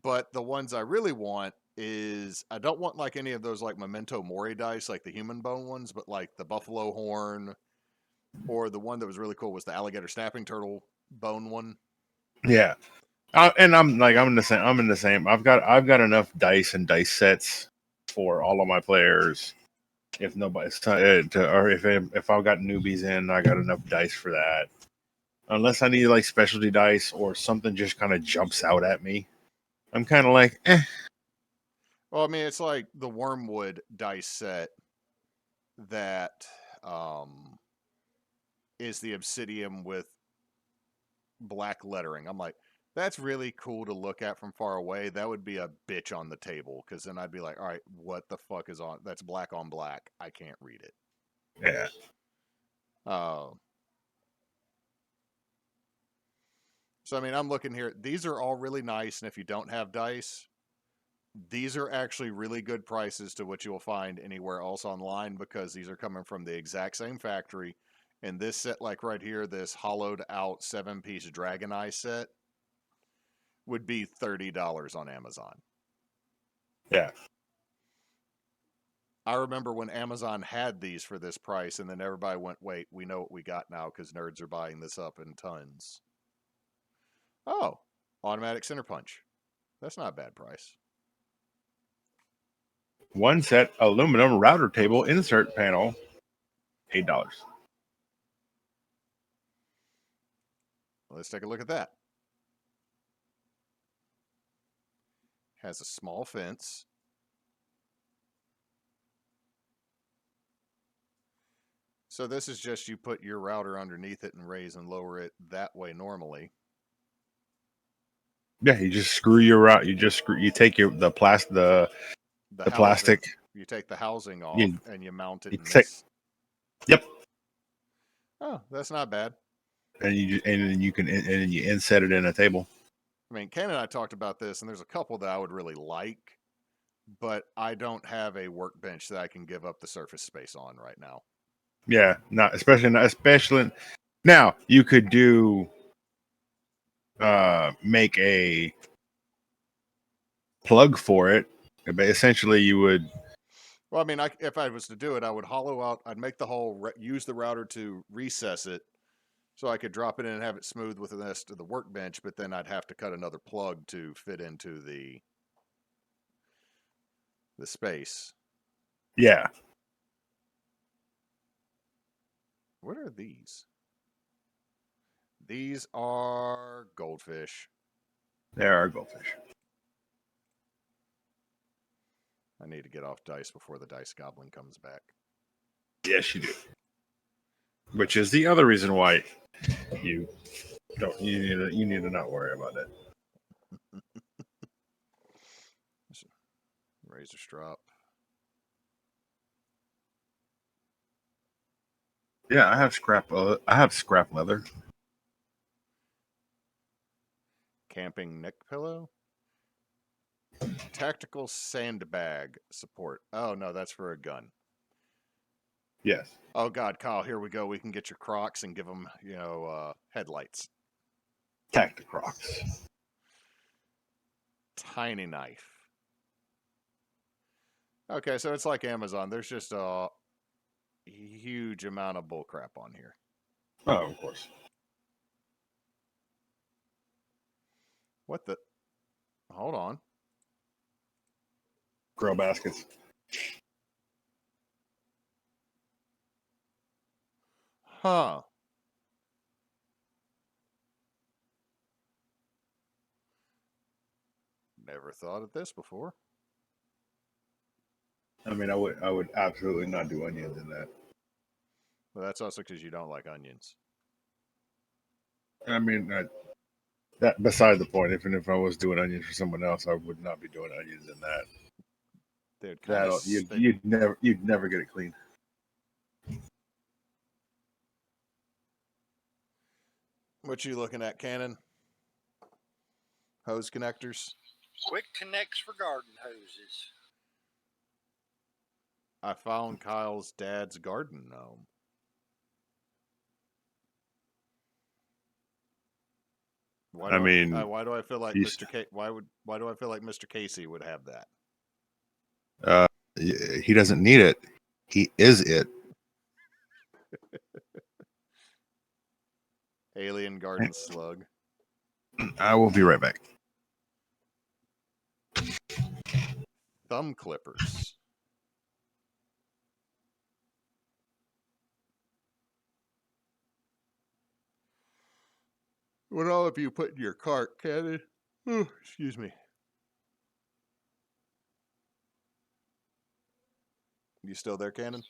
But the ones I really want is I don't want like any of those like Memento Mori dice, like the human bone ones, but like the buffalo horn, or the one that was really cool was the alligator snapping turtle bone one. Yeah. And I'm in the same. I'm in the same. I've got enough dice and dice sets for all of my players. If nobody's or if I've got newbies in, I got enough dice for that. Unless I need like specialty dice or something just kind of jumps out at me, I'm kind of like, eh. Well, I mean, it's like the wormwood dice set that is the obsidian with black lettering. I'm like, that's really cool to look at from far away. That would be a bitch on the table because then I'd be like, all right, what the fuck is on? That's black on black. I can't read it. Yeah. Uh, so I mean, I'm looking here. These are all really nice, and if you don't have dice, these are actually really good prices to what you will find anywhere else online because these are coming from the exact same factory. And this set, like right here, this hollowed out 7-piece Dragon Eye set would be $30 on Amazon. Yeah. I remember when Amazon had these for this price, and then everybody went, wait, we know what we got now because nerds are buying this up in tons. Oh, automatic center punch. That's not a bad price. One set aluminum router table insert panel, $8. Let's take a look at that. Has a small fence. So this is just you put your router underneath it and raise and lower it that way normally. Yeah, you just screw your route. You take the The housing, plastic. you take the housing off You, and you mount it you in take, this. yep. Oh, that's not bad. And then you inset it in a table. I mean, Ken and I talked about this, and there's a couple that I would really like, but I don't have a workbench that I can give up the surface space on right now. Yeah, not especially now. You could do make a plug for it, but essentially you would. Well, I mean, if I was to do it, I would hollow out. I'd make the hole, use the router to recess it, so I could drop it in and have it smooth with the rest of the workbench. But then I'd have to cut another plug to fit into the space. Yeah. What are these? These are goldfish. There are goldfish. I need to get off dice before the dice goblin comes back. Yes, you do. Which is the other reason why you you need to not worry about it. Razor strop. Yeah, I have scrap leather. Camping neck pillow. Tactical sandbag support. Oh no, that's for a gun. Yes. Oh God, Kyle, here we go. We can get your Crocs and give them, headlights. Tacticrocs. Tiny knife. Okay, so it's like Amazon. There's just a huge amount of bullcrap on here. Oh, of course. What the? Hold on. Grow baskets. Huh. Never thought of this before. I mean, I would absolutely not do onions in that. Well, that's also because you don't like onions. I mean, that beside the point. Even if I was doing onions for someone else, I would not be doing onions in that. They'd kind of. You'd never get it clean. What you looking at, Cannon? Hose connectors. Quick connects for garden hoses. I found Kyle's dad's garden gnome. Why do I feel like why do I feel like Mr. Casey would have that? He doesn't need it. He is it. Alien garden slug. I will be right back. Thumb clippers. What all of you put in your cart, Cannon? Oh, excuse me. You still there, Cannon?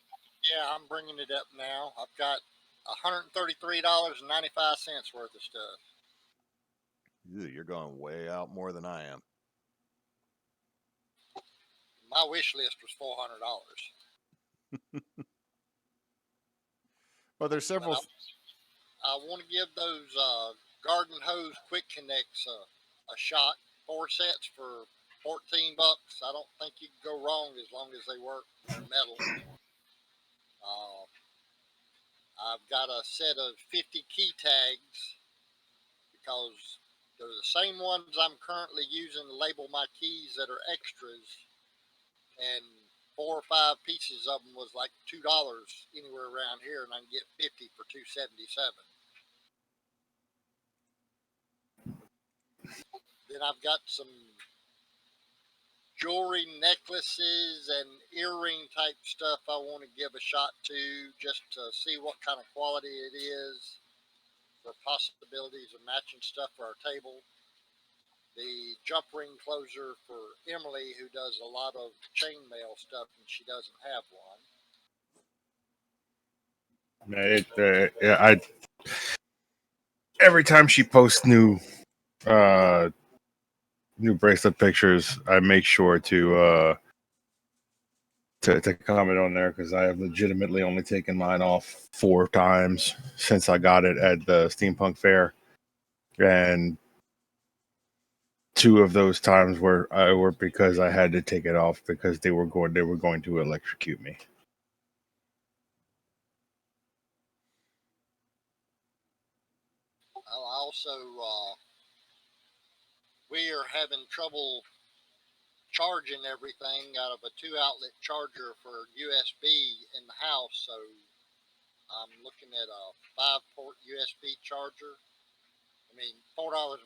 Yeah, I'm bringing it up now. I've got $133.95 worth of stuff. Ew, you're going way out more than I am. My wish list was $400. Well, there's several. I want to give those garden hose quick connects a shot. 4 sets for $14. I don't think you can go wrong as long as they work. They're metal. I've got a set of 50 key tags because they're the same ones I'm currently using to label my keys that are extras, and 4 or 5 pieces of them was like $2 anywhere around here, and I can get 50 for $2.77. Then I've got some jewelry, necklaces, and earring type stuff I want to give a shot to just to see what kind of quality it is for possibilities of matching stuff for our table. The jump ring closer for Emily, who does a lot of chainmail stuff, and she doesn't have I every time she posts new bracelet pictures, I make sure to comment on there because I have legitimately only taken mine off 4 times since I got it at the Steampunk Fair, and 2 of those times were because I had to take it off because they were going to electrocute me. Also, we are having trouble charging everything out of a 2 outlet charger for USB in the house, so I'm looking at a 5-port USB charger. I mean, $4.04.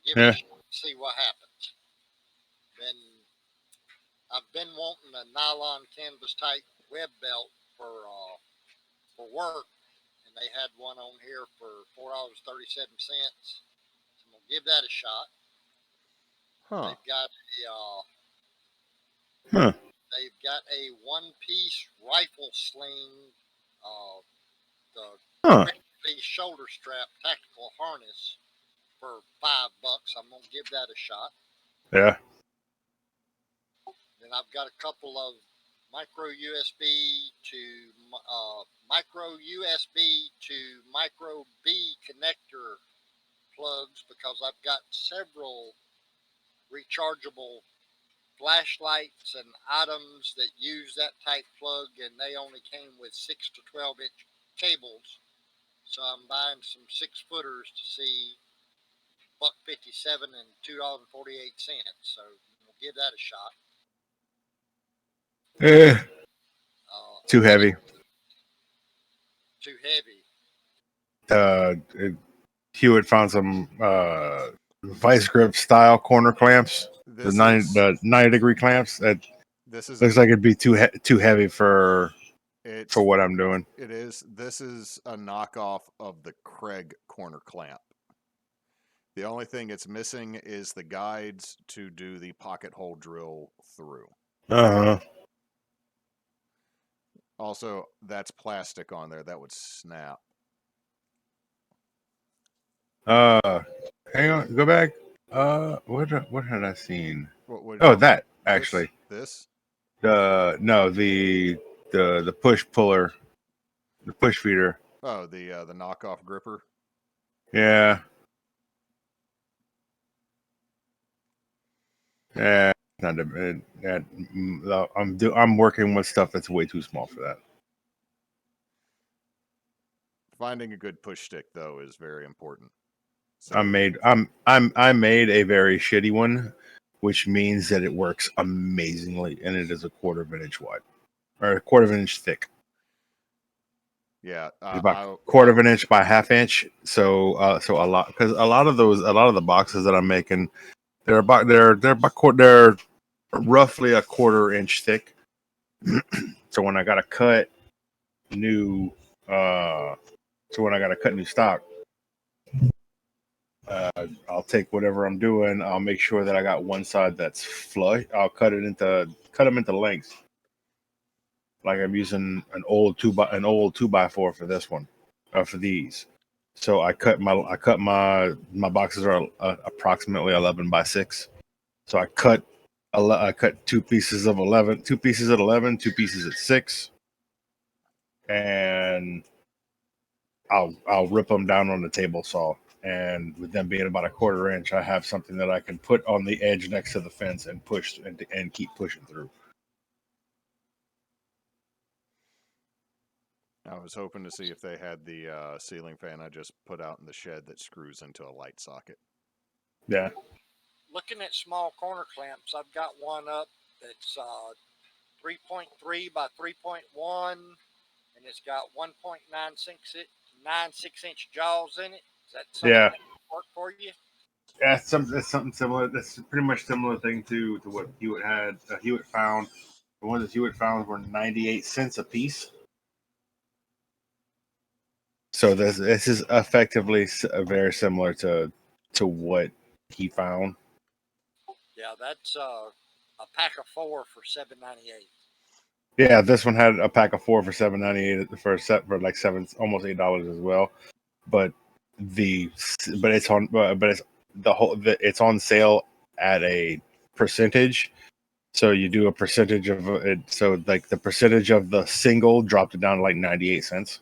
Give it Yeah. a shot, see what happens. Then I've been wanting a nylon canvas type web belt for work, and they had one on here for $4.37. So I'm gonna give that a shot. Huh. They've got Huh. a one-piece rifle sling, the Huh. quickly shoulder strap tactical harness for $5. I'm gonna give that a shot. Yeah. Then I've got a couple of micro USB to micro USB to micro B connector plugs because I've got several rechargeable flashlights and items that use that type plug, and they only came with 6 to 12-inch cables. So I'm buying some 6 footers to see $1.57 and $2.48. So we'll give that a shot. Eh, too Then heavy. too heavy. It, Hewitt found some vice grip style corner clamps, This is the 90-degree clamps. That this is looks like it'd be too heavy for it's what I'm doing. it is this is a knockoff of the Craig corner clamp. The only thing it's missing is the guides to do the pocket hole drill through. Uh Also, that's plastic on there. That would snap. huh. Hang on, go back. What had I seen? What Oh, that actually. this? The push puller, the push feeder. Oh, the knockoff gripper. Yeah. Yeah. Not I'm working with stuff that's way too small for that. Finding a good push stick though is very important. So I made a very shitty one, which means that it works amazingly, and it is a quarter of an inch wide or a quarter of an inch thick. yeah, It's about quarter of an inch by half inch. So a lot, because a lot of the boxes that I'm making, they're roughly a quarter inch thick. So when I got to cut new stock, I'll take whatever I'm doing. I'll make sure that I got one side that's flush. I'll cut them into lengths. Like I'm using an old two by four for this one, for these. So I cut my boxes are approximately 11 by 6. So I cut two pieces of 11, two pieces at 11, two pieces at 6, and I'll rip them down on the table saw. And with them being about a quarter inch, I have something that I can put on the edge next to the fence and push and keep pushing through. I was hoping to see if they had the ceiling fan I just put out in the shed that screws into a light socket. Yeah. Looking at small corner clamps, I've got one up that's 3.3 by 3.1, and it's got 1.96 inch jaws in it. Is that something Yeah. that would work for you? Yeah, it's something similar. That's pretty much similar thing to what Hewitt had. Hewitt found the ones that Hewitt found were 98 cents a piece. So this is effectively very similar to what he found. Yeah, that's a pack of 4 for $7.98. Yeah, this one had a pack of 4 for $7.98 for a set for like almost $8 as well. But the but it's on but it's it's on sale at a percentage. So you do a percentage of it. So like the percentage of the single dropped it down to like 98 cents.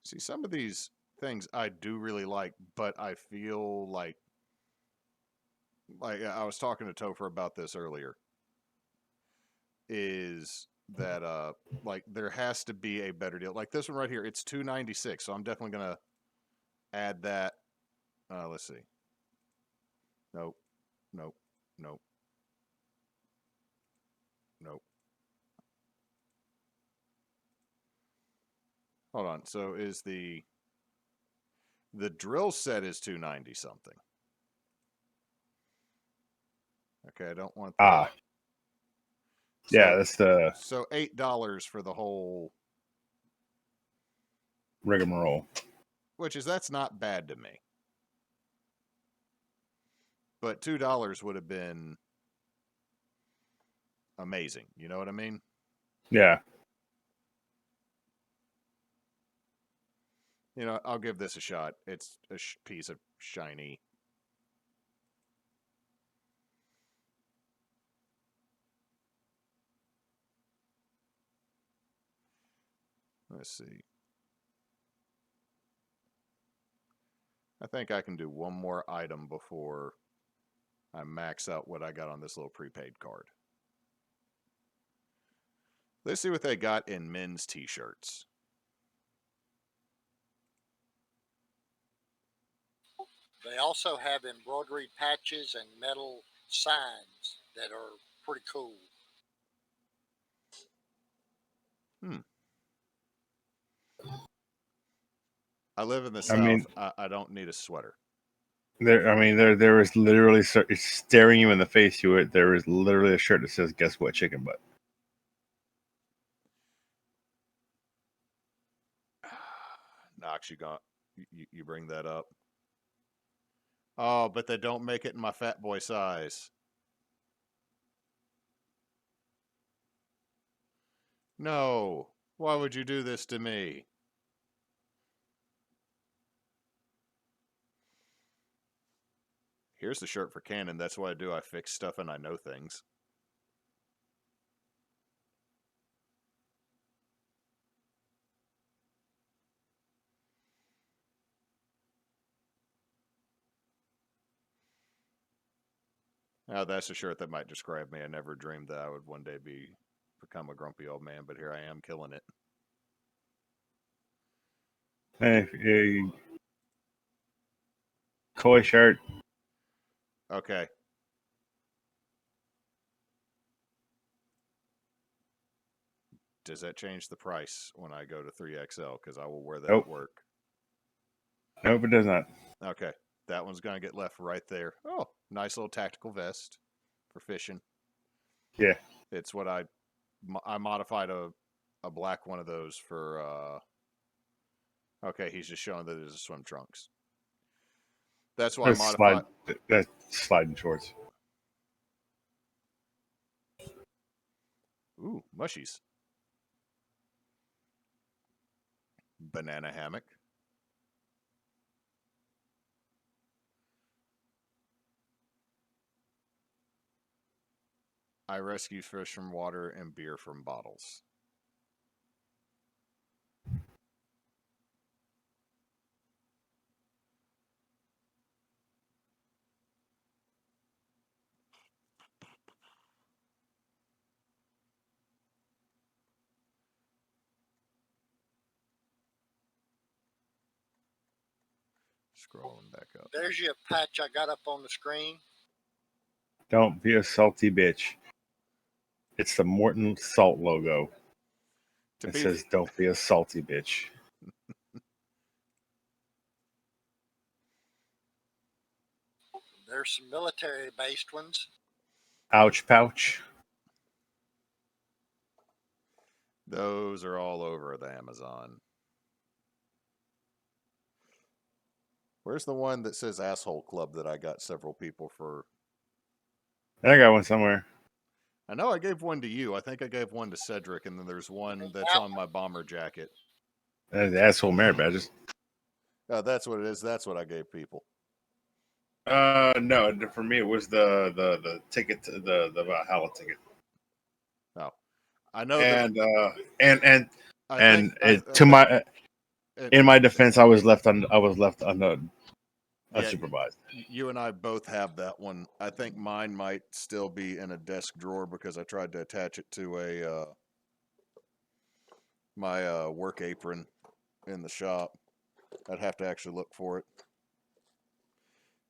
See, some of these things I do really like, but I feel like I was talking to Topher about this earlier. Is that like there has to be a better deal? Like this one right here, it's $2.96, so I'm definitely gonna add that. Let's see. Nope, nope, nope, nope. Hold on. So is the The drill set is $290 something. Okay, I don't want that. Ah, yeah, that's the So $8 for the whole, rigmarole. that's not bad to me. But $2 would have been amazing. You know what I mean? Yeah. You know, I'll give this a shot. It's a piece of shiny. Let's see. I think I can do one more item before I max out what I got on this little prepaid card. Let's see what they got in men's t-shirts. They also have embroidery patches and metal signs that are pretty cool. I live in the I South. mean- I don't need a sweater. There is literally it's staring you in the face. There is literally a shirt that says "Guess what, chicken butt." Knox, you bring that up. Oh, but they don't make it in my fat boy size. No. Why would you do this to me? Here's the shirt for Canon. That's what I do. I fix stuff and I know things. Now that's a shirt that might describe me. I never dreamed that I would one day become a grumpy old man, but here I am killing it. Hey, koi shirt. Okay. Does that change the price when I go to 3XL? Because I will wear that Nope. at work. Nope, it does not. Okay. That one's going to get left right there. Oh, nice little tactical vest for fishing. Yeah. It's what I modified a black one of those for. Okay, he's just showing that it's a swim trunks. That's why I modified. That's sliding shorts. Ooh, mushies. Banana hammock. I rescue fish from water and beer from bottles. Scrolling back up. There's your patch I got up on the screen. Don't be a salty bitch. It's the Morton Salt logo. It says, "Don't be a salty bitch." There's some military-based ones. Ouch pouch. Those are all over the Amazon. Where's the one that says Asshole Club that I got several people for? I got one somewhere. I know I gave one to you. I think I gave one to Cedric, and then there's one that's on my bomber jacket. The asshole merit badges. That's what it is. That's what I gave people. No. For me, it was the ticket, the Valhalla ticket. Oh, I know. In my defense, I was left unsupervised. You and I both have that one. I think mine might still be in a desk drawer because I tried to attach it to my work apron in the shop. I'd have to actually look for it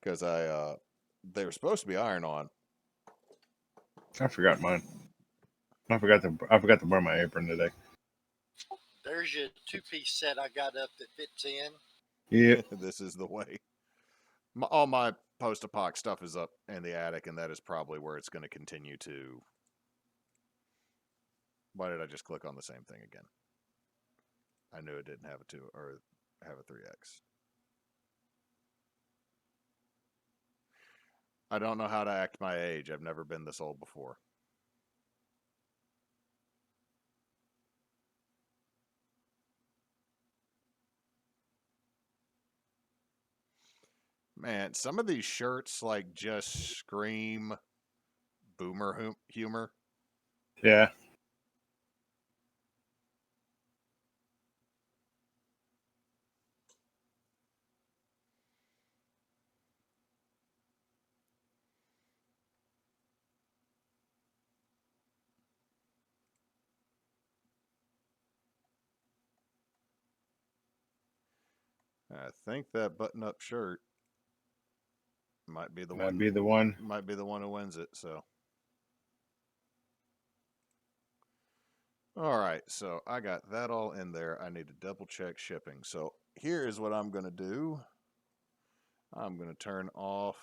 because they were supposed to be iron-on. I forgot mine. I forgot to burn my apron today. There's your two-piece set I got up that fits in. Yep. This is the way. All my post-apoc stuff is up in the attic, and that is probably where it's going to continue to. Why did I just click on the same thing again? I knew it didn't have a 2 or have a 3x. I don't know how to act my age. I've never been this old before. Man, some of these shirts like just scream boomer humor. Yeah. I think that button-up shirt might be the That'd one. be the one. Might be the one who wins it. So, all right. So I got that all in there. I need to double check shipping. So here is what I'm going to do. I'm going to turn off.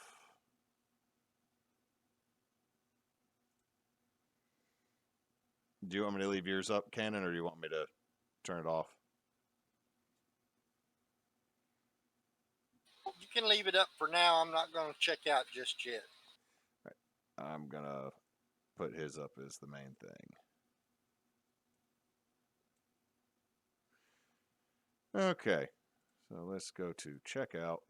Do you want me to leave yours up, Cannon, or do you want me to turn it off? You can leave it up for now. I'm not going to check out just yet. I'm going to put his up as the main thing. Okay. So let's go to checkout.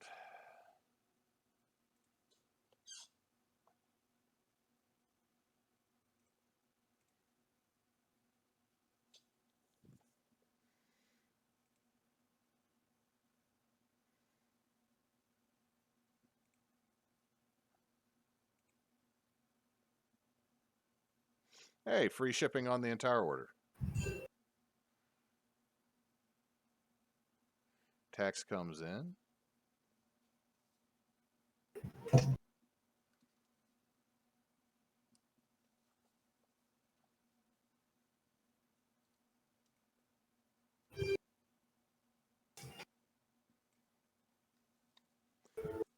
Hey, free shipping on the entire order. Tax comes in.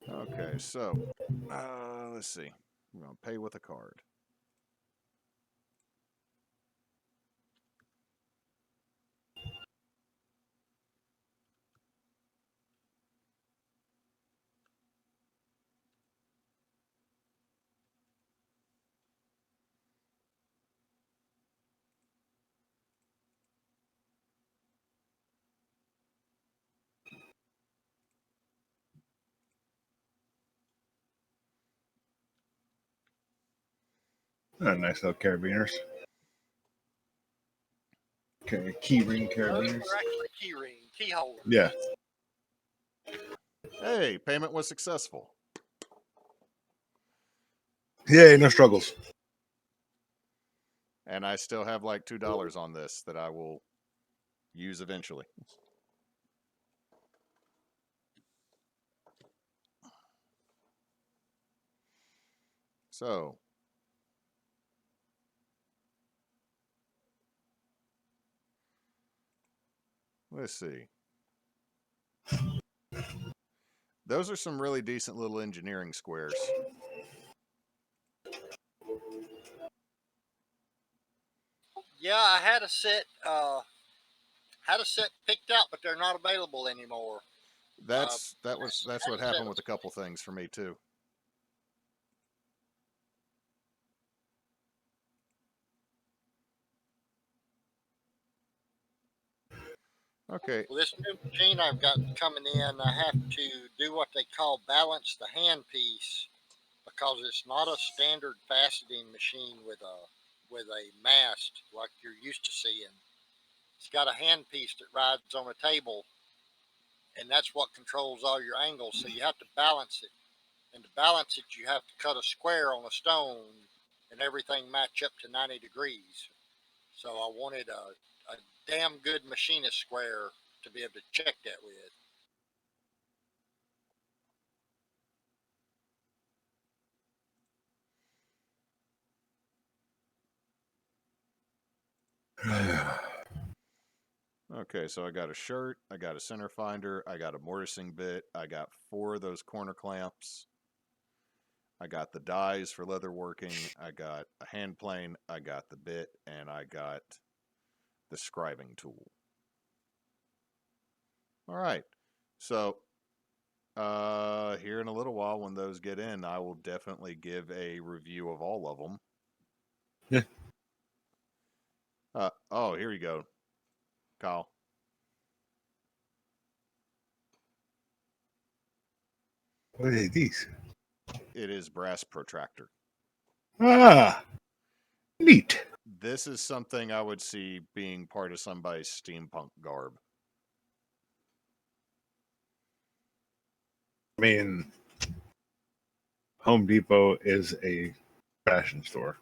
Okay, so let's see. I'm going to pay with a card. Oh, nice little carabiners. Okay, key ring Those carabiners. are actually key holders. Yeah. Hey, payment was successful. Yay, no struggles. And I still have like $2 on this that I will use eventually. So, let's see. Those are some really decent little engineering squares. Yeah, I had a set picked out, but they're not available anymore. That's Had what a set happened with a couple things for me too. Okay. Well, this new machine I've got coming in, I have to do what they call balance the handpiece because it's not a standard faceting machine with a mast like you're used to seeing. It's got a handpiece that rides on a table, and that's what controls all your angles. So you have to balance it, and to balance it, you have to cut a square on a stone, and everything match up to 90 degrees. So I wanted a damn good machinist square to be able to check that with. Yeah. Okay, so I got a shirt, I got a center finder, I got a mortising bit, I got 4 of those corner clamps, I got the dies for leather working, I got a hand plane, I got the bit, and I got the scribing tool. All right, so here in a little while, when those get in, I will definitely give a review of all of them. Yeah. Oh, here you go, Kyle. What are these? It is brass protractor. Ah, neat. This is something I would see being part of somebody's steampunk garb. I mean, Home Depot is a fashion store,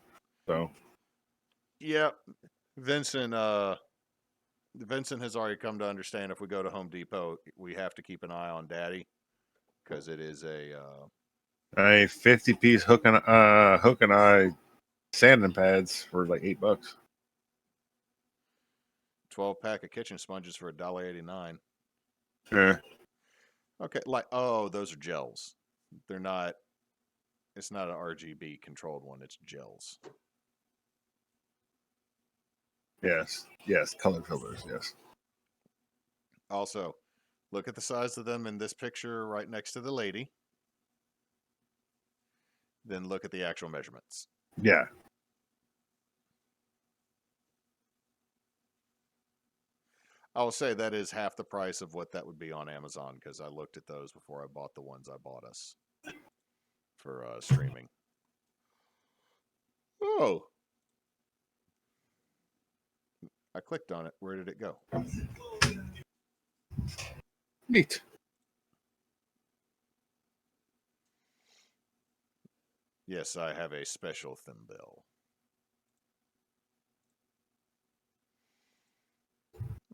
so Yeah, Vincent. Vincent has already come to understand if we go to Home Depot, we have to keep an eye on Daddy because it is a 50-piece hook and eye sanding pads for like $8. 12-pack of kitchen sponges for $1.89. Yeah, Okay, those are gels. They're not. It's not an RGB controlled one. It's gels. yes, color filters, yes. Also, look at the size of them in this picture right next to the lady. Then look at the actual measurements. Yeah. I will say that is half the price of what that would be on Amazon because I looked at those before I bought the ones I bought us for streaming. Oh, I clicked on it. Where did it go? Neat. Yes, I have a special thimble.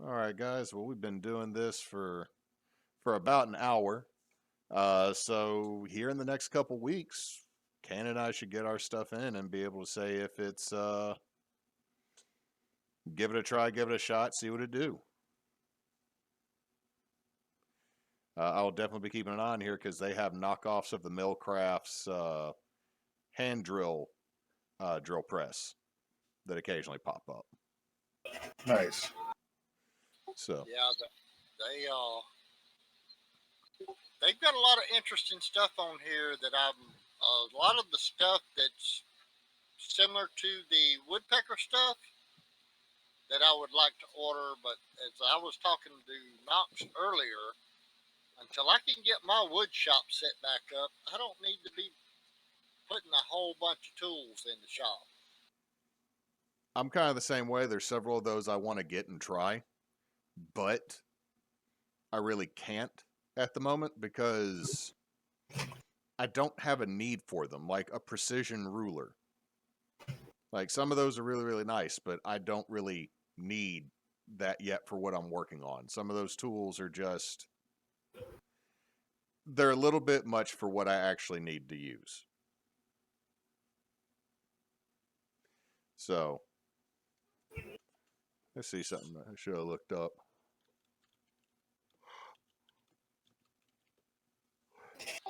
All right, guys. Well, we've been doing this for about an hour. So here in the next couple weeks, Ken and I should get our stuff in and be able to say if it's give it a try, give it a shot, see what it do. I'll definitely be keeping an eye on here because they have knockoffs of the Millcraft's hand drill drill press that occasionally pop up. Nice. So Yeah, they they've got a lot of interesting stuff on here that a lot of the stuff that's similar to the woodpecker stuff that I would like to order, but as I was talking to Knox earlier, until I can get my wood shop set back up, I don't need to be putting a whole bunch of tools in the shop. I'm kind of the same way. There's several of those I want to get and try, but I really can't at the moment because I don't have a need for them, like a precision ruler. Like some of those are really, really nice, but I don't really need that yet for what I'm working on. Some of those tools are just, they're a little bit much for what I actually need to use. So, let's see something I should have looked up.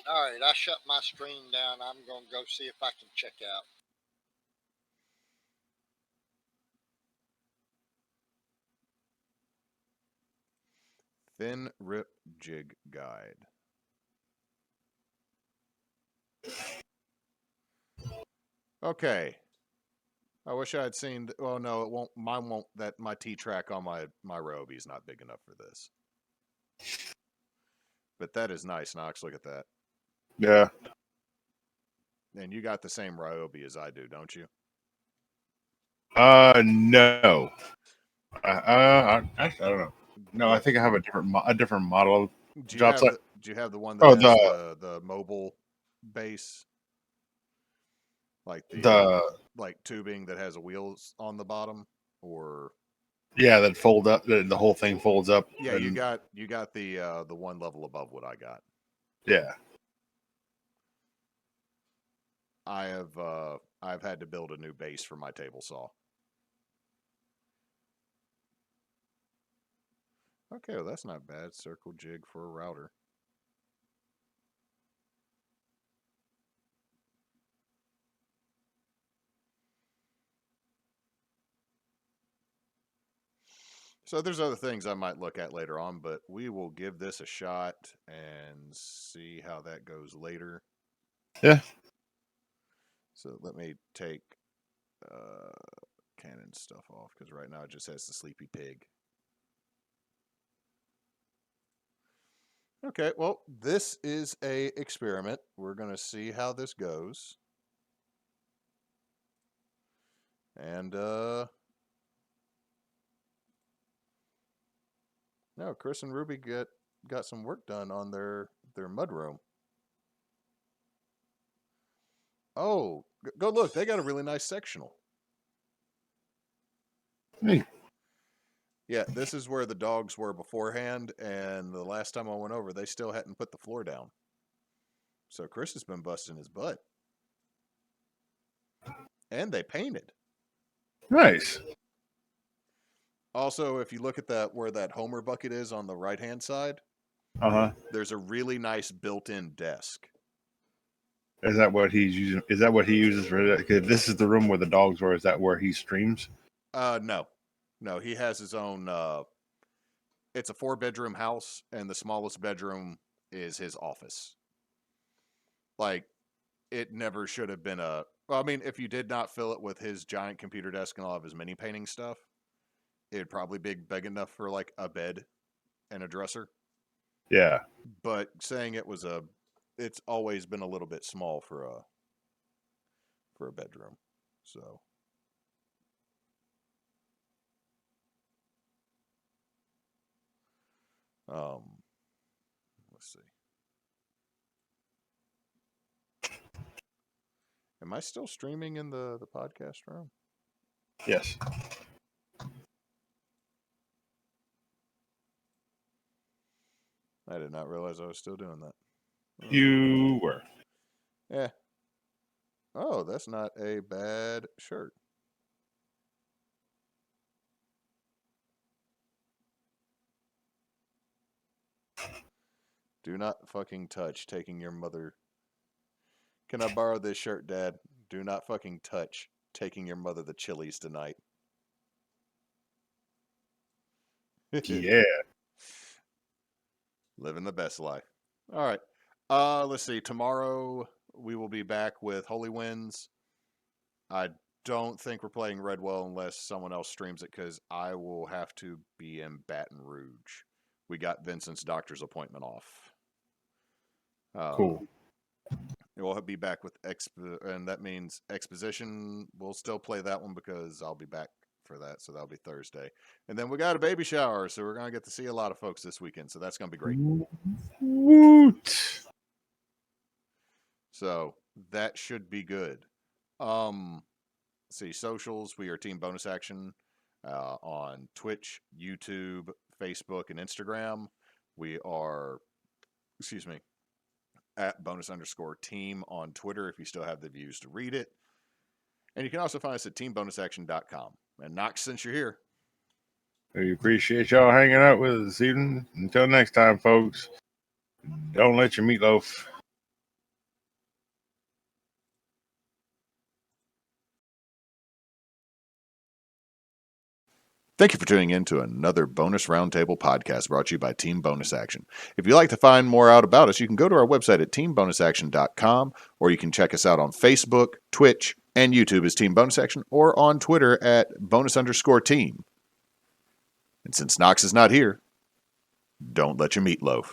All right, I shut my stream down. I'm going to go see if I can check out. Thin Rip Jig Guide. Okay. I wish I had seen. Well, no, it won't. Mine won't. That my T track on my Ryobi is not big enough for this. But that is nice, Knox. Look at that. Yeah. And you got the same Ryobi as I do, don't you? No. Actually, I don't know. No, I think I have a different model Do you job have site. the one that Oh, has the mobile base, like the the like tubing that has wheels on the bottom, or yeah, that fold up. The whole thing folds up. yeah, And you got the one level above what I got. yeah, I've had to build a new base for my table saw. Okay, well, that's not bad. Circle jig for a router. So there's other things I might look at later on, but we will give this a shot and see how that goes later. Yeah. So let me take Canon stuff off because right now it just has the sleepy pig. Okay, well, this is a experiment. We're going to see how this goes. And no, Chris and Ruby got some work done on their mudroom. Oh, go look. They got a really nice sectional. Hey. Yeah, this is where the dogs were beforehand, and the last time I went over, they still hadn't put the floor down. So Chris has been busting his butt. And they painted. Nice. Also, if you look at that where that Homer bucket is on the right-hand side, there's a really nice built-in desk. Is that what he's using? Is that what he uses for that? If this is the room where the dogs were, is that where he streams? No. He has his own. It's a 4-bedroom house, and the smallest bedroom is his office. Like, it never should have been a. Well, I mean, if you did not fill it with his giant computer desk and all of his mini painting stuff, it'd probably be big enough for like a bed and a dresser. Yeah. But saying it's always been a little bit small for a bedroom. So let's see. Am I still streaming in the podcast room? Yes. I did not realize I was still doing that. You were. Yeah. Oh, that's not a bad shirt. Do not fucking touch taking your mother. Can I borrow this shirt, Dad? Do not fucking touch taking your mother the Chili's tonight. Yeah. Living the best life. All right. Let's see. Tomorrow we will be back with Holy Winds. I don't think we're playing Redwell unless someone else streams it because I will have to be in Baton Rouge. We got Vincent's doctor's appointment off. Cool. We'll be back with and that means Exposition. We'll still play that one because I'll be back for that, so that'll be Thursday. And then we got a baby shower, so we're gonna get to see a lot of folks this weekend, so that's gonna be great. Woot. So that should be good. See, socials, we are Team Bonus Action on Twitch, YouTube, Facebook, and Instagram. We are, at bonus_team on Twitter if you still have the views to read it. And you can also find us at teambonusaction.com. And Knox, since you're here, We appreciate y'all hanging out with us this evening. Until next time, folks, don't let your meatloaf. thank you for tuning in to another Bonus Roundtable podcast brought to you by Team Bonus Action. If you'd like to find more out about us, you can go to our website at teambonusaction.com, or you can check us out on Facebook, Twitch, and YouTube as Team Bonus Action, or on Twitter at bonus_team. And since Knox is not here, don't let your meatloaf.